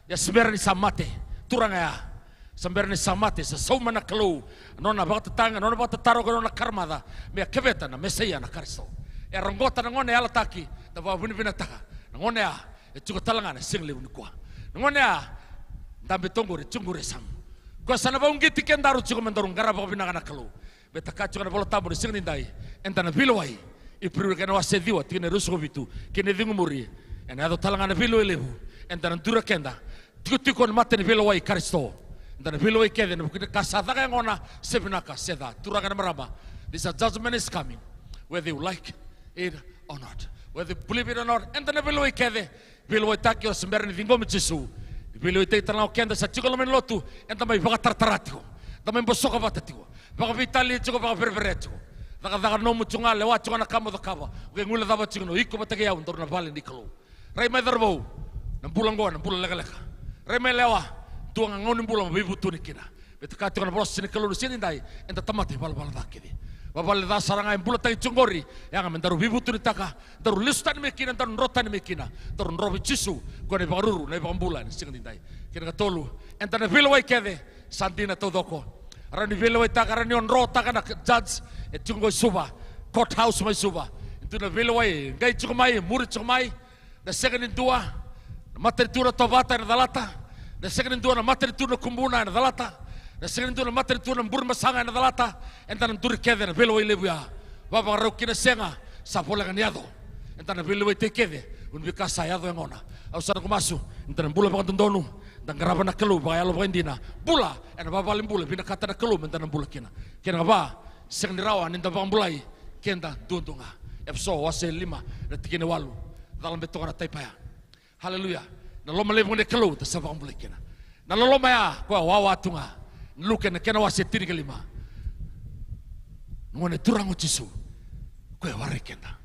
[SPEAKER 6] ya semberni samate turanga ya semberni samate sa saumana kelu no na bata tanga no na bata taro no na karmada me kebeta na mesia na Kristo e rongota na ngone ala taki da ba vina taka ngone ya e tuko talanga na single ni kwa ngone ya ndambe tongore chungure sam ko sana ba ungiti kendaru chiko mendaru ngara ba vina kana kelu beta kachu na bola tabu single ndai entana bilowai Ipriu kena wasediwa tina rusko vitu kena dingu muri ena ado talanga na vilo elebu enta ntura kenda tiko mate ni vilo wai Kristo enta na vilo wai kede na bukita kasada ka ngona sevinaka seda turanga na marama. This judgment is coming whether you like it or not, whether you believe it or not. Enta na vilo wai kede vilo wai taki o semberni dingo michisu vilo wai te talanga kenda sa chiko lomen lotu enta mai baka tartaratiko tamai bosoka batatiko baka vitali chiko baka berberetiko. Daga no mutunga lewa chunga na kamo da kava. Uke ngula dava chunga no iko batake ya undor na vale ni kalo. Rai mai darbo. Na bulang go na bulang lega. Rai mai lewa tuanga ngoni bulang bibu tuni kina. Betaka chunga na bolos sini kalo sini dai enta tamate bal bal da kidi. Babal da saranga en bulat tai chungori yang men daru bibu tuni taka. Daru listan me kina daru rotan me kina. Daru robi chisu go ne baruru ne bambulan sini dai. Kina tolu enta na vilwai kede santina todoko. Rani velo ita karani on rota kana judge etungo suba courthouse mai suba itu na velo ai gai chumai muri chumai na second dua materi tovata na dalata na second dua na materi kumbuna na dalata na second dua na materi burma sanga na dalata enta na turi kede na velo ai lebuya baba rokina senga sapola ganiado enta na velo ai te kede un bika sayado ngona au sana kumasu enta na bula bakon donu dan garaba na kelu ba yalo bandina bula ena baba limbula bina kata na kelu menta na bula kina ba seng dirawa ninda bang bulai kenda tuntunga epso wase 5 na tikine walu dalam betonga na taipaya haleluya na loma lebu ne kelu ta sa bang bulai kina na loma ya ko wawa tunga luke na kena wase 3 ke 5 ngone turango Yesu ko ware kenda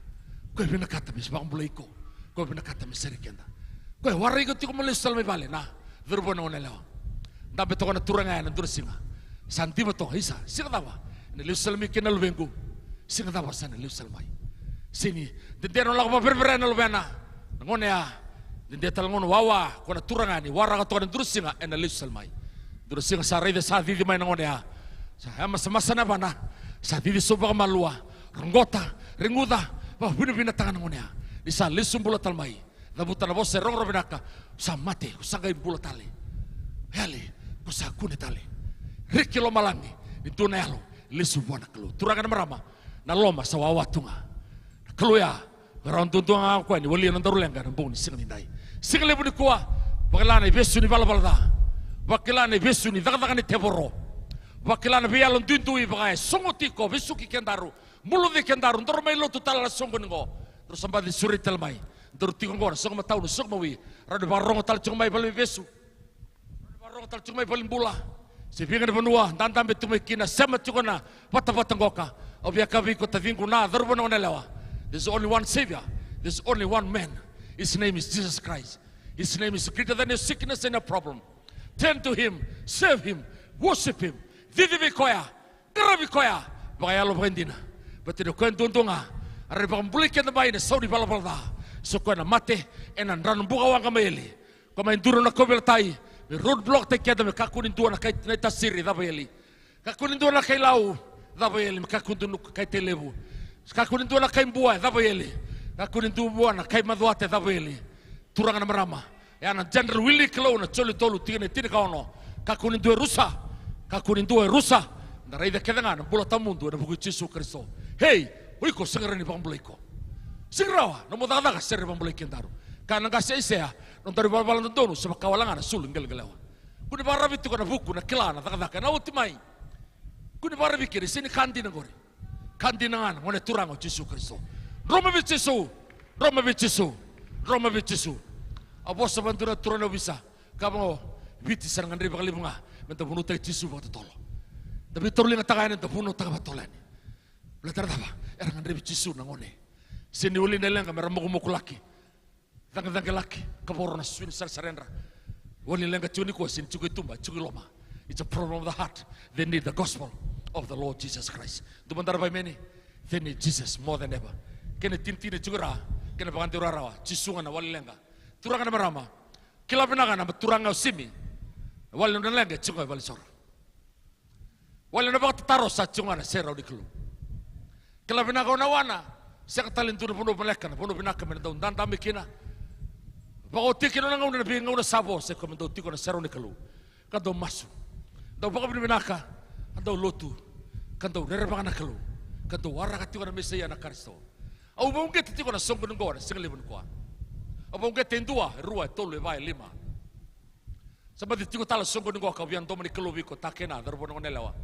[SPEAKER 6] ko bina kata mis bang bulai ko bina kata mis seri kenda Koe warai ko tiko malis salmai bale na. Verbo na onela. Dapat to kana turanga na dursinga. Santi mato isa. Singa tawa. Ne liu salmi kena lubengu. Singa tawa sana liu salmai. Sini dende no lago berbera na lubena. Ngone ya. Dende talngon wawa kona turanga ni wara ka to kana dursinga na liu salmai. Dursinga sa rei de sa di mai ngone ya. Sa masa na bana. Sa di soba malua. Renggota, renguda. Ba bina tangan ngone ya. Di sa liu sumbula talmai. Nabuta na bose rong robinaka sa mate usagai bula tali. Heli kusa kune tali. Riki lo malangi di tunelo lisu buana kelu. Turangan merama na loma sa wawatunga. Kelu ya beron tuntunga ko ni wali nandaru lenga nambung ni singa nindai. Singa lebu ni kuwa bakilana besu ni bala. Bakilana besu ni daga ni teboro. Bakilana bialon tuntui bagai songotiko besu ki kendaru. Mulu di kendaru ndor mai lo tutala songo ngo. Terus sampai di suri telmai. Terus tikong gora, sok matau nu sok mawi. Rada barong tal cumai paling besu. Barong tal cumai paling bula. Sepingan benua, tantam betu mekina sama cukona pata ngoka. Obia kavi ko tavinku na darbo na onelewa. There's only one savior. There's only one man. His name is Jesus Christ. His name is greater than your sickness and your problem. Turn to him, serve him, worship him. Didi koya, gravi koya. Bagaya lo brandina. Betu ko ndonga. Are bang bulikan baina saudi bala. So ko na mate enan ran buka wang kameli ko main duro na kobel tai me roadblock te kada me kakunin tuana kai na tasiri da beli kakunin tuana kai lau da beli me kakunin kai telebu kakunin tuana kai bua da beli kakunin tu buana kai maduate da beli turanga na marama yana general willy clone choli tolu tine kaono kakunin tu rusa na raida kedanga na bula tamundu na buku Yesu Kristo hey uiko sengarani pambuliko Singrawa, no mo daga seri pambulai kendaru. Karena kasih isya, non dari balan donu sebab kawalangan sulung gel-gelawa. Kuni barabi tu kana buku na kilana daga na utimai. Kuni barabi kiri sini kandi na gori. Kandi na ngana ngone turango Yesu Kristo. Roma Yesu. Abo sabantura turano bisa. Kamo biti sarang ngandri bakali bunga. Menta bunu tay Yesu bakal tolo. Tapi torling tagayan enta bunu taga batolani. Belajar apa? Erang ngandri Yesu na ngone. Sini uli nelenga meramuku laki, tangga laki, kaborona swin sarendra. Uli lenga cuni kuas sini cukup tumba, cukup loma. It's a problem of the heart. They need the gospel of the Lord Jesus Christ. Tumantar by many, they need Jesus more than ever. Kena tintine cukura, kena panganti rawa, cisungan wali lenga. Turangan merama, kilapinagan nama turanga simi, wali lenga cungai wali sor. Wali nabak taros sa cungan serau di kelu. Kilapinagan nawana. Saya katalin tu puno belekan, puno binaka menentau dan tamik kina. Bago tikin orang ngau nabi ngau na sabo, saya komentau tiko na seroni kalu. Kado masu, dau bago binaka, kado lotu, kado nerebangan na kalu, kado waraka tiko na Mesaya na Kristo. Au mungkin tiko na songko ngora, singali bunukwa. Au mungkin tendua, rua, tolu, vai, lima. Sampai tiko tala songko ngora kawian domani kalu biko takena, darbo ngonelawa.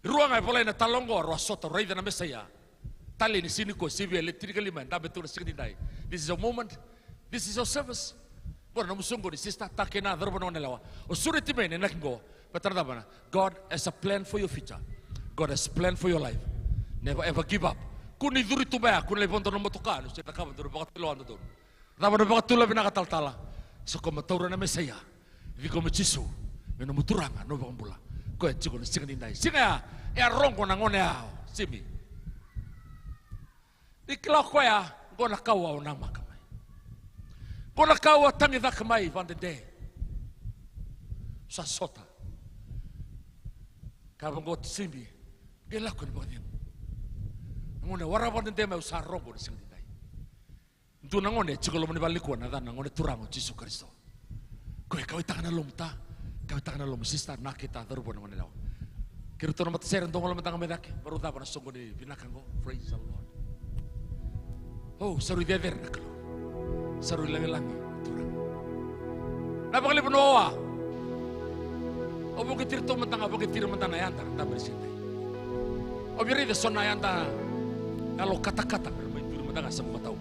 [SPEAKER 6] Rua ngai pala na talongo, rua soto, raida na Mesaya. Tali ni sini ko sibi elektrik lima nda betul sekali dai. This is a moment. This is your service. Bora namu sungguh di sista takena darbo na lawa. O sureti men enak go. Betar dabana. God has a plan for your future. God has a plan for your life. Never ever give up. Kuni duri tu ba kun le ponto no motokan. Saya tak kawan duri bakat lo ando dun. Dabana bakat tu lebih nak tal-tala. So ko mataura na Mesaya. Vi ko mechisu. Meno muturanga no bambula. Ko chiko ni sekali dai. Singa ya rongo na ngone ya. Simi. Iklau koya, gona kawa o nama kamai. Gona kawa tangi da kamai van de day. Sa sota. Kaba ngot simbi. Gela ko ni bodin. Ngone wara van de day mai usar rogo ni sing dai. Ndu ngone chikolo mani baliko na dana ngone turango Yesu Kristo. Ko ka itana lomta, ka itana lom sista nakita darbo ngone law. Kirto na matseren dong lam tanga medake, baru da bana songo ni binakango. Praise the Lord. Oh, saru dia ver nak lo, saru langi. Napa kali penuh? Obo ketir tu mentang na yantar, tak bersihai. Obiri de sona yantar, kalau kata-kata bermain tu mentang asam tahu.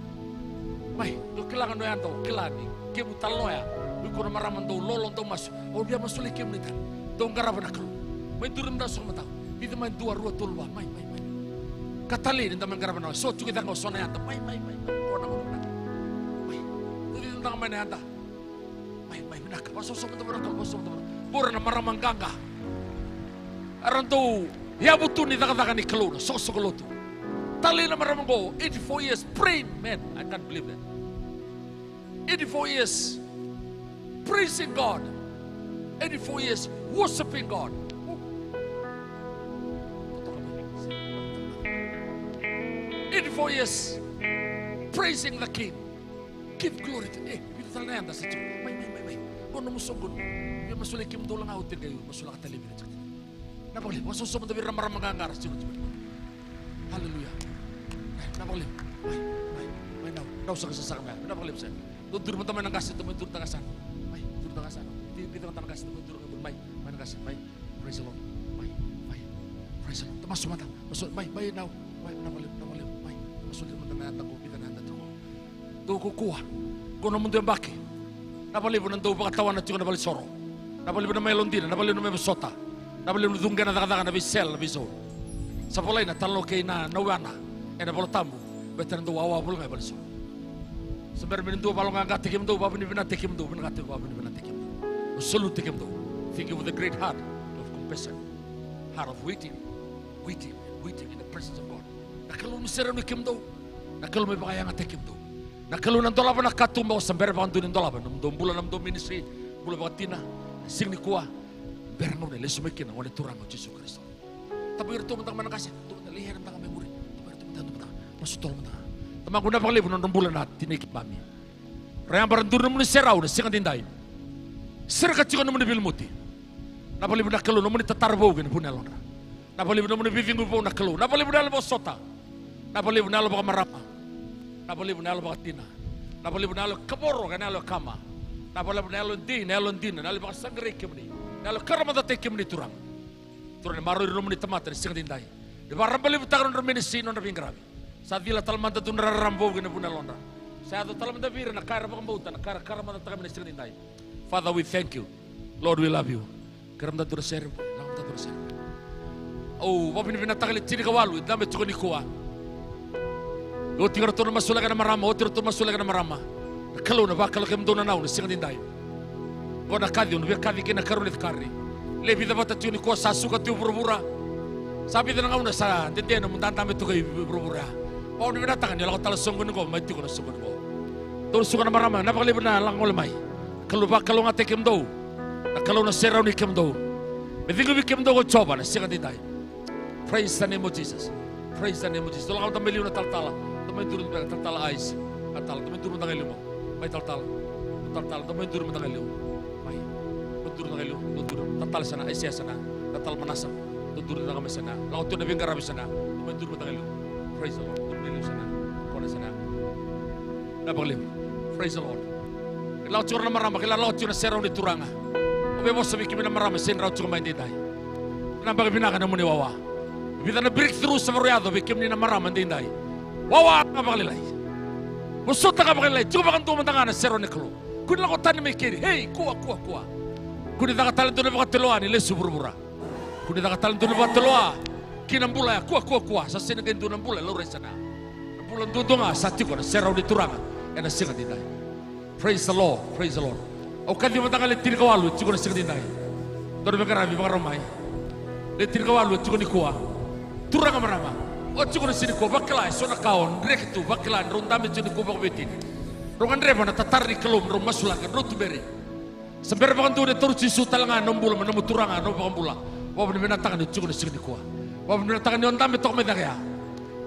[SPEAKER 6] Mai, tu kelangan no yantar, kelani, kemu talo ya, bukan maraman tu lolong tu mas, dia masuk lagi kemu ni kan, tu ngara nak lo, main tu mentang asam tahu, itu main dua tulwa, mai. Katali ni taman garabana so cuki tanggo sona ya mai kona mo na mai tanga mai anda. Mai binaka. Waso so mata beraka. Waso mata beraka. Bora na maramang ganga. Aranto hiabutu ni taka ni kaluna. So kolotu. Tali na maramang go. 84 years praying, man. I can't believe that. 84 years praising God. 84 years worshiping God. 84 years praising the King. Give glory to Him. Kita talanda sa Diyos. May. Kung namusugon, yung masulit kim dolang autin kayo, masulat ka talibin. Napakali, masusuman tabi ramang angaras. Hallelujah. Napakali. May now sa kasasakam yan. Napakali sa'yo. Doon mo taman ng kasi, doon tangasan. May, doon tangasan. Hindi ka tangasan, doon may nagasin. May, praise the Lord. May, praise the Lord. Tamas sumata. May now. May, napakali. May, masulit mo taman natang kupitan na natang. Doon kukuha. Kung naman doon baki. Napalibo ng doon pakatawan at yung nabalisoro. Napalibo ng may londina, napalibo ng may basota. Napalibo ng dunggan na nakataka na bisel na biso. Sa pulay na talo kay na nawana. E na palatambo. Better ng doon awabol nga balisoro. Sa bermin ng doon palong nga tikim doon. Babin ibina tikim doon. Babin ibina tikim doon. Salute tikim doon. Thinking with a great heart of compassion. Heart of waiting in the presence of God. Nakalun mo sira ng tikim doon. Nakalun mo bakaya nga tikim doon. Nakalunan dolaban nakatumba sa berba kandunin dolaban nam bulan nam ministry bulan bakatina sing ni kuah berangau ne lesu mekin wala turang Yesus Kristus tapi itu mentang mana kasih tu leher mentang kami murid tu mentang masuk tol mentang tamang guna pakali bulan bulan hati ni kami rayang barantur nam ni serau ne sing tindai ser kacikon nam ni bilmuti napali budak kalu nam ni tatarbo gen punelon napali budak nam ni bivingu po nakalu napali budak lebo sota napali budak lebo kamarapa napoli bunalo bakatina napoli bunalo kaporo kanalo kama napoli bunalo din nalo baka sangre kemni nalo karamada te kemni turang maro ro muni tamata sing dindai de barambali butaron ro medicine on ringrabi sa vila talmanda tun rambo gena bunalonda sa do talmanda vira na kara bakambauta na kara karamada ta kemni sing dindai. Father, we thank you. Lord, we love you. Karamda dur ser lamda dur ser oh wabin bina takali tiri kawalu dame tukoni kuwa o tira to masulaga na marama o tira to masulaga na marama kalau na bakal kem dona naun sing dindai ko na kadi on be kadi kina karulit kari lebi da bata tuni ko sasuka tu burbura sabi da ngauna sa dede no mundanta me tu kai burbura o ni bina tangan la ko tala songon ko mai tu ko songon ko to suka na marama na bakal bina lang ol mai kalau bakal ngate kem do na kalau na serau ni kem do me digo bi kem do ko coba na sing dindai. Praise the name of Jesus. Praise the name of Jesus. Tolong tambah liu na taltala. Tamay turun ba taltal ayos. Taltal, tamay turun na kayo mo. May taltal, tamay turun na kayo. May turun na kayo. Turun. Taltal sana, ay siya sana. Taltal manasa. Turun na kami sana. Laot yun na bing garabi sana. Tamay turun na kayo. Praise the Lord. Turun na sana. Kona sana. Napakalim. Praise the Lord. Laot yun na marama. Kila laot yun na seraw ni turanga. Obe mo sabi kimi na marama. Sin raot yun may dinday. Napakipinaka na mo ni Wawa. Bita na breakthrough sa maryado. Bikim ni na marama dinday. Wawa ka pakilay. Musota ka pakilay. Tiyo ba kang tumantanga na sero ni klo. Kuni lang ko tani may kiri. Hey, kuwa. Kuni da ka talan doon na baka tiloa ni lesu burbura. Kuni da ka talan doon na baka tiloa. Kinambula ya. Kuwa. Sa sinagin doon ng bula. Lore sana. Bulan doon nga. Sa tiko na sero ni turanga. Yan na singa dinday. Praise the Lord. Praise the Lord. O kadi matanga le tiri kawalu. Tiko na singa dinday. Doon may karami mga romay. Le tiri kawalu. Tiko ni kuwa. Turanga marama. O tiko na sini ko bakla so na kaon rektu bakla rondame tiko ko bakbetin rongan reba na tatarni kelum rom masulakan rotu beri sampai bakan tu de turci sutalanga nombul menamu turanga no bakan bula wa bena tangan tiko na sini ko wa bena tangan on dame tok medakya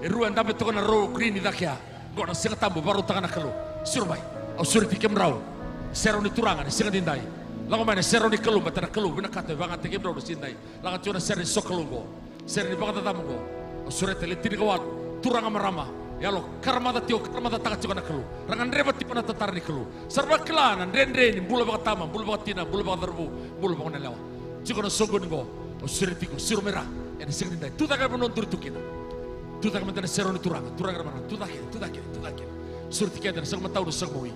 [SPEAKER 6] ruan dame tok na ro green dakya go na singa tambo baru tangan na kelu surbai o surti kemrau sero ni turanga ni singa dindai lango mana sero ni kelum batana kelum bena kata bangat kemrau ni sindai langan tuna sero ni sokelungo sero ni bakan tatamgo surat letiri kawal turang marama ya lo karmada takat juga nakelu rangan rebat tipana tatar ni kelu serba kelanan rendre ni bula bakat tama bula bakat tina bula bakat terbu bula bakat nelawa juga na sogon go surat tiku siru merah yang sing dindai tu tak akan menontur tu kita tu tak akan sero ni turang marama tu tak surat tiket dan sang matau sang moi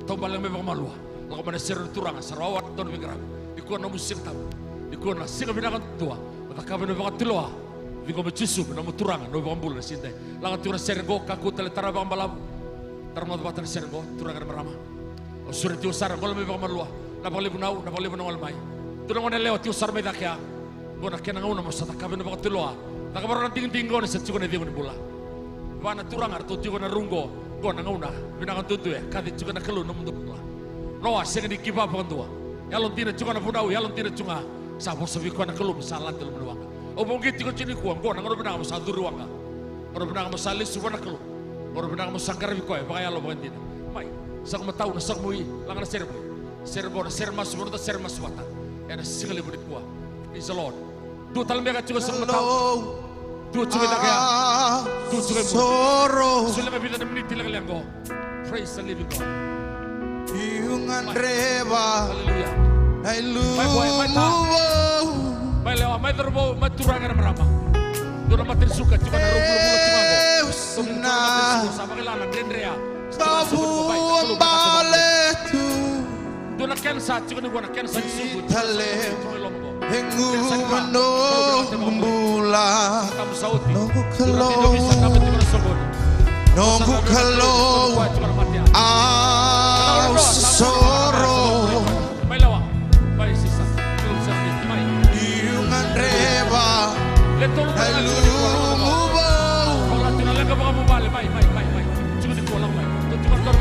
[SPEAKER 6] tau balang memang malu lagu mana sero ni turang sarawat don mengeram ikuan na musik tamu ikuan na singa binakan tua mata kapan bakat tiloa Viko mecusu na muturangan no bambul na sinte. Langat tuna sergo kaku tele tarabang balam. Tarmo batan sergo turangan marama. O suri ti usara ngol me bamalua. Na palibu nau mai. Tu ngone leo ti usara me dakia. Gona kena nguna masata kabena ba tiloa. Ta kabara ting ngone se chukone di ngone bula. Wana turang ar tu chukone rungo. Gona nguna bina kan tutu e kadi chukone kelu no mundu bula. Noa sing di kiba pa tua. Yalon tina chukone budau yalon tina chunga. Sabo sabi ko na kelu salat del menuanga. O bongi ti ko chini ko gona ngoro bina mo sa duruanga. Ngoro bina mo salis subana kelu. Ngoro bina mo sangkar bi ko e bakaya lo bangin. Mai sak matau na sak mui langan serbo. Serbo na serma subana serma suata. Ena singali budit ko. Is the Lord. Tu talam mereka juga sak matau. Tu juga tak ya. Tu juga
[SPEAKER 1] Sorrow.
[SPEAKER 6] Sudah lebih dari menit lagi yang go. Praise the living God.
[SPEAKER 1] Iungan reba.
[SPEAKER 6] Hallelujah.
[SPEAKER 1] Hai lu.
[SPEAKER 6] Mai lewa, mai terbo, mai turangan merama. Tu nama tersuka cuma naruh bulu cuma go. Tu nama sama kelana dendrea.
[SPEAKER 1] Kamu balik tu.
[SPEAKER 6] Tu nak kensa cuma ni gua nak kensa disebut.
[SPEAKER 1] Hengu mano mbula.
[SPEAKER 6] Kamu sauti.
[SPEAKER 1] Nunggu
[SPEAKER 6] Tu
[SPEAKER 1] kalau.
[SPEAKER 6] bisa kami cuma sebut.
[SPEAKER 1] Nunggu kalau. Au sorrow.
[SPEAKER 6] Mai lewa, mai sisa. Belum sedih, mai.
[SPEAKER 1] Iungan reba.
[SPEAKER 6] Letul
[SPEAKER 1] Hai lu mubo.
[SPEAKER 6] Kalau tu nak lagi bawa mobile, mai. Cuma di kolam mai. Tu cuma dorang.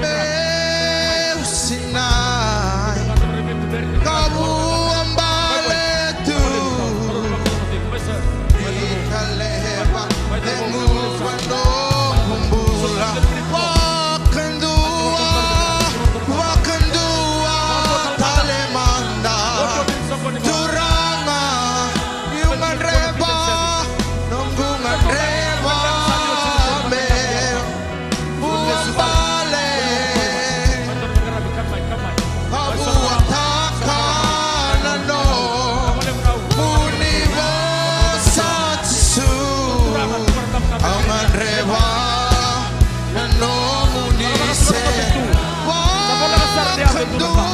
[SPEAKER 1] Sinai. Kamu ambale tu. Ikaleba. Hengu mano mbula. Wakandua talemanda. Turanga iungan reba. Nunggungan reba. Mer. Umbale. Abuatakanano. Universa Jesu. Iungan reba. Nano munise. Wakandua.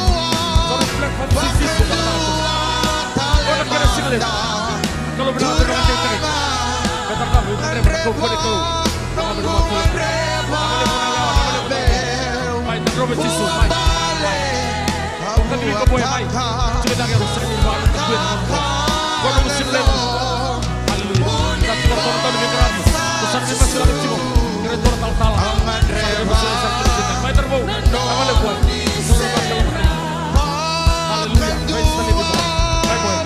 [SPEAKER 6] Kalau benar benar betul kamu mai terobos Yesus mai kan ini kau mai cerita yang harus sering buat kuat kau muslim lagi haleluya kita bertonton di keram besar di masih lagi cimo kira orang tal mai terbo apa le buat haleluya praise the living God mai boy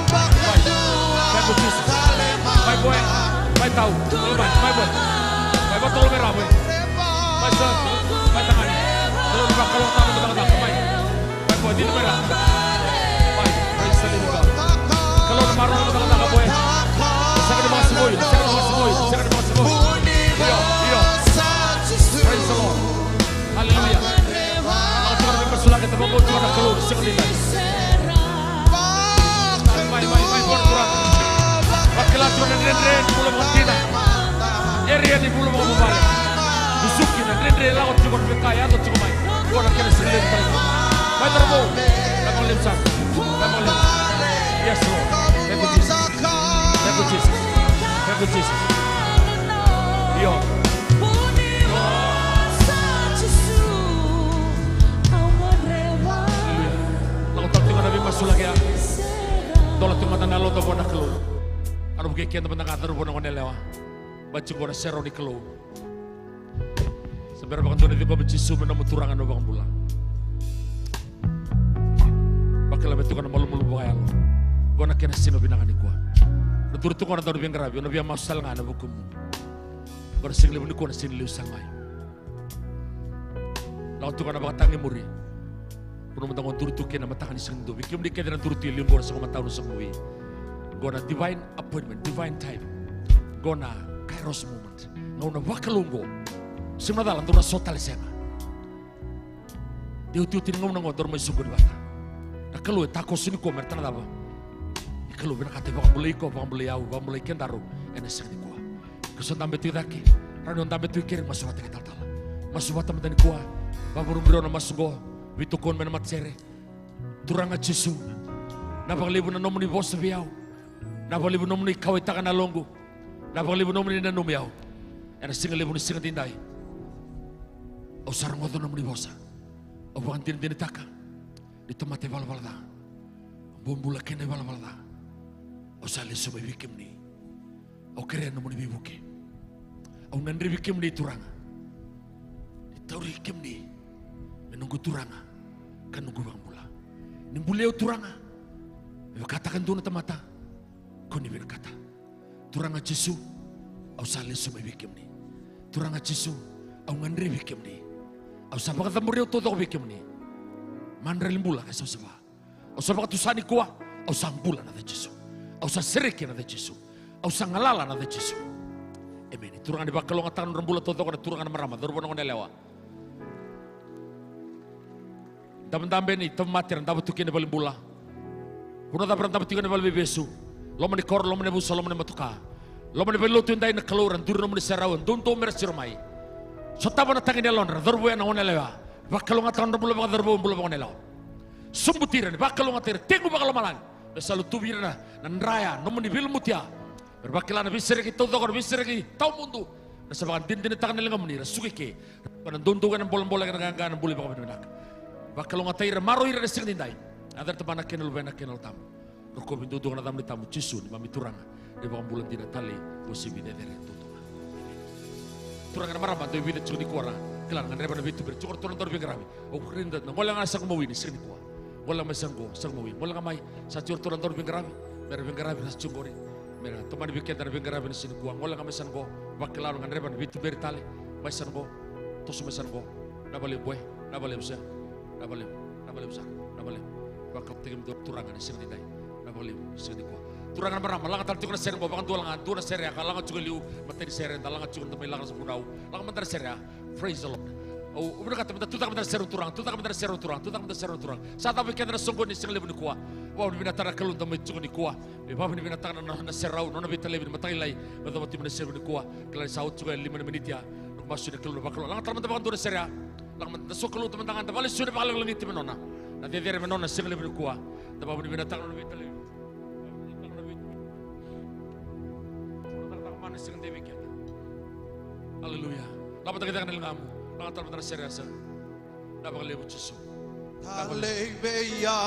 [SPEAKER 6] Jesus mai boy mai tahu mai boy mai betul merah boy mai sir mai tangan kalau di bakal tahu betul mai boy di merah mai praise the living God kalau di marah betul boy sangat masih boy iya praise the Lord haleluya kalau kita bersulah kita mau buat kita keluar sekali mai kurang Wakil aturan dan pulau Matina, area di pulau Mobile, disukin dan laut cukup berkaya atau cukup baik. Gua nak kena sendiri baik. Baik terbo, kamu limsan, kamu lim. Yes Lord, thank you Jesus, thank you Jesus. Yo. Laut tengah Nabi masuk lagi ya. Tolong tengah tanah laut tu nak keluar. Ano bukikyan naman nakataro po ng kanila. Ba't yung na sero ni Kalo. Sa pero bakang doon na di ba magsisumin na muturangan na bakang bulang. Bakit ito ka na malumulong ba kaya ko? Kung na kinasino binakanin ko. Naturuto ko na daw na biyang grabe. Ano biyang masal nga na bukom mo. Kung na singliw ni ko na siniliw sa ngay. Lakot ko na baka tangi muri. Kung naman akong turutukin na matakan isang do. Bikim di kaya na turutukin yung ko na sa kumatao sa kuwi. Gona divine appointment, divine time. Gona kairos moment. Ngona wakalungo. Simadalan tu na sotal senga. Diu tiningom na ngodor may sugod bata. Nakalu tako sini ko merta na daba. Ikalu binakate baka mulai ko, baka mulai yaw, baka mulai kendaro. Enes ni ko. Kuso tambe tu daki. Rano tambe tu kirim masubat kita tal. Masubat tambe ko. Baburubro na masugo. Bitukon men matsere. Turanga Jesu. Napakalibo na nomni boss biyaw. Napakalibo nomni kawitakan na longgo. Napakalibo nomni na numiyaw. Enes singalibo ni singatindai. O sarang odo nomni bossa. O bukan tin taka. Di tempat bala-bala. Bombula kene bala-bala. O sale sumai bikim ni. O keren namun bibuke. O ngandri bikim ni turanga. Di tauri bikim ni. Menunggu turanga. Kan nunggu bang bula. Nimbuleo turanga. Katakan tu na tamata. Kuni berkata. Turanga Jesu. Au sale sumai bikim ni. Turanga Jesu. Au ngandri bikim ni. Au sabaka tamburiu todo bikim ni. Mandra limbula ka saba. Au sabaka tusani kuah. Au sambula na de Jesu. Au sa sereke na de Jesu. Au sa ngalala na de Jesu. Amen. Turanga di bakalo ngatan rembula todo ka turanga na marama. Dorbo na lewa. Dambe ni tomate ran dapat tukin bali bula. Kuno dapat tukin bali besu. Lomani kor, lomani busa, lomani matuka. Lomani bali lotu indai na kaluran, duru lomani serawan, dunto meresirmai. Sotaba na tangin elon, darbo na ona lewa. Bakalo ngatan bula baka darbo bula baka nelaw. Sumbutiran, bakalo ngatir, tengu bakalo malang. Besalu tubirna, nanraya, nomani bil mutia. Berbakilana bisireki todo kor bisireki tau mundu. Nasabakan din tangan nelenga munira, sugike. Panan dunto kan bola-bola kan gangan buli baka benak. Bakal ngatai maro ira desing dindai. Adar tebana kenal bena kenal tamu. Roko bintu tu kana tamu tamu cisun mami turanga. Di bawah bulan tidak tali usi bide dari tutunga. Turanga marama tu bide cuni kuara. Kelar ngan reba bitu bercukur turun tor bingarabi. O kerinda na ngolang asa kumawini sing kuah. Ngolang masanggo sang mawin. Ngolang mai sacur turun tor bingarabi. Mer bingarabi sa cungori. Mer teman bikin dari bingarabi ni sing kuah. Ngolang masanggo bakal ngan reba bitu bertali. Masanggo tos masanggo. Nabale boy, nabale usia. Nabalim besar, nabalim. Bakal tinggal turangan di sini dai, nabalim sini kuah. Turangan berapa? Langat tadi tu kena seri, bahkan dua seri. Kalau langat juga liu, materi seri, langat juga tempat langat sepuluh. Langat materi seri, praise the Lord. Oh, udah kata tu tak materi seri turang, tu tak materi seri turang. Saat apa kita ada sungguh ni sini lebih kuah. Wah, ni binatang kalau tempat juga ni kuah. Bapak ni binatang na serau, nona binatang lebih materi lain. Betul betul ni seri ni kuah. Kalau saut juga 5 menit ya, masuk kalau bakal langat teman-teman dua seri. Lang nasukalo teman-teman tabali sudah paling langit menona. Nanti dia menona sing lebih kuah. Tapi binatang lebih tali. Binatang mana sing dewi kita. Haleluya. Dapat kita kenal kamu. Langat teman-teman serius. Dapat lebu Yesus.
[SPEAKER 1] Haleluya.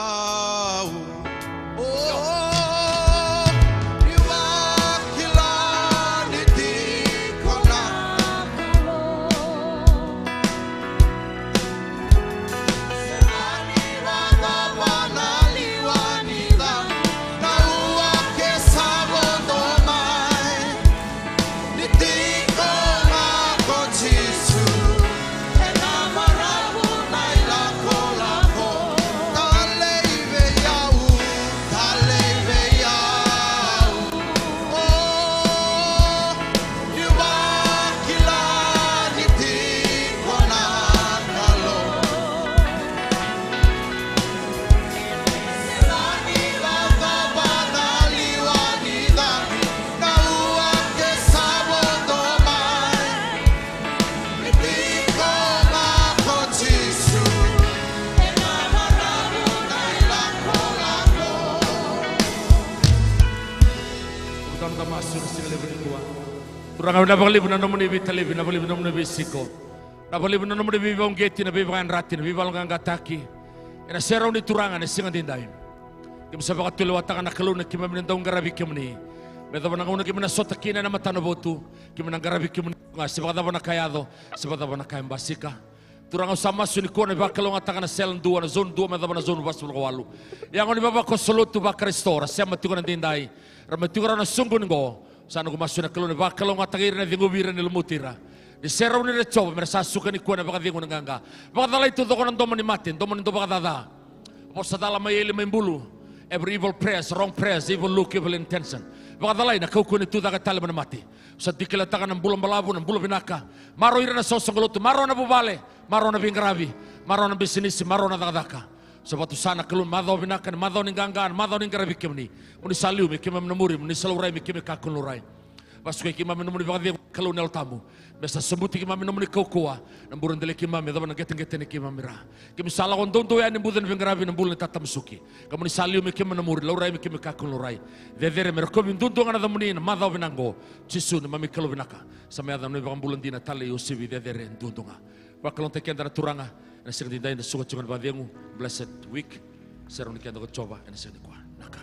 [SPEAKER 6] Turang na bali na namun ibitali na bali na namun ibisiko. Na bali na namun ibibang geti na bibangan rati na bibalang gataki. Ina seraw ni turangan ni singan dindaim. Kim sa baka tulawata na kaluna kim man daw garabi kim ni. Medo na nguna kim na sotakina na matanobotu. Kim na garabi kim nga sa baka na kayado, sa baka na kayang basika. Turang sama suni ko na bakalong ataka na sel 2 na zone 2 medo na zone 8 walu. Yang ni baba ko solutu baka restore sa matukan dindai. Ramatukan na sunggun go. Sana ko masuk na kalon ba kalong atagir na dingubira ni lumutira. Di seraw ni recho merasa suka ni kuana baka dingun nganga. Baka dalay tudo ko ng domon ni matin, domon ndo baka dada. O sa dala may ili may bulu. Every evil prayers, wrong prayers, evil look, evil intention. Baka dalay na kaukunin tuda ka tala man mati. Sa dikilatakan ng bulang malabo ng bulang binaka. Maro ira na sosongoloto, maro na bubale, maro na bingrabi, maro na bisinisi, maro na dakadaka. Sebab tu sana kelun madau binakan, madau ninggangan, madau ninggarabi kemni. Uni saliu mi kemam namuri, uni salurai mi kemam kakun lurai. Pasukai kemam namuri bagadi kelun el tamu. Besa sembuti kemam namuri kau kuah. Namburan dele kemam, dapat ngeteng kemam mira. Kemi salah ondon tu ya nimbudan binggarabi nambulun tatam suki. Kamu ni saliu mi kemam namuri, lurai mi kemam kakun lurai. Dedere merkom induntu ngana damuni madau binango. Cisun mami kelu binaka. Sampai ada namuri bagambulan dina tali usibi dedere induntunga. Bakalon tekian dana turanga. ena sing tinday na sugat sungan badiangu blessed week serong nikian ko coba ena sing nikwa naka.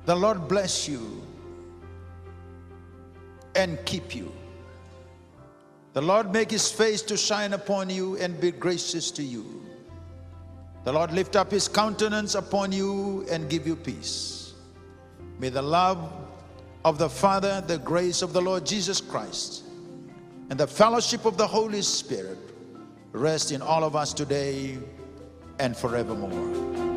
[SPEAKER 2] The Lord bless you and keep you. The Lord make his face to shine upon you and be gracious to you. The Lord lift up his countenance upon you and give you peace. May the love of the Father, the grace of the Lord Jesus Christ, and the fellowship of the Holy Spirit rest in all of us today and forevermore.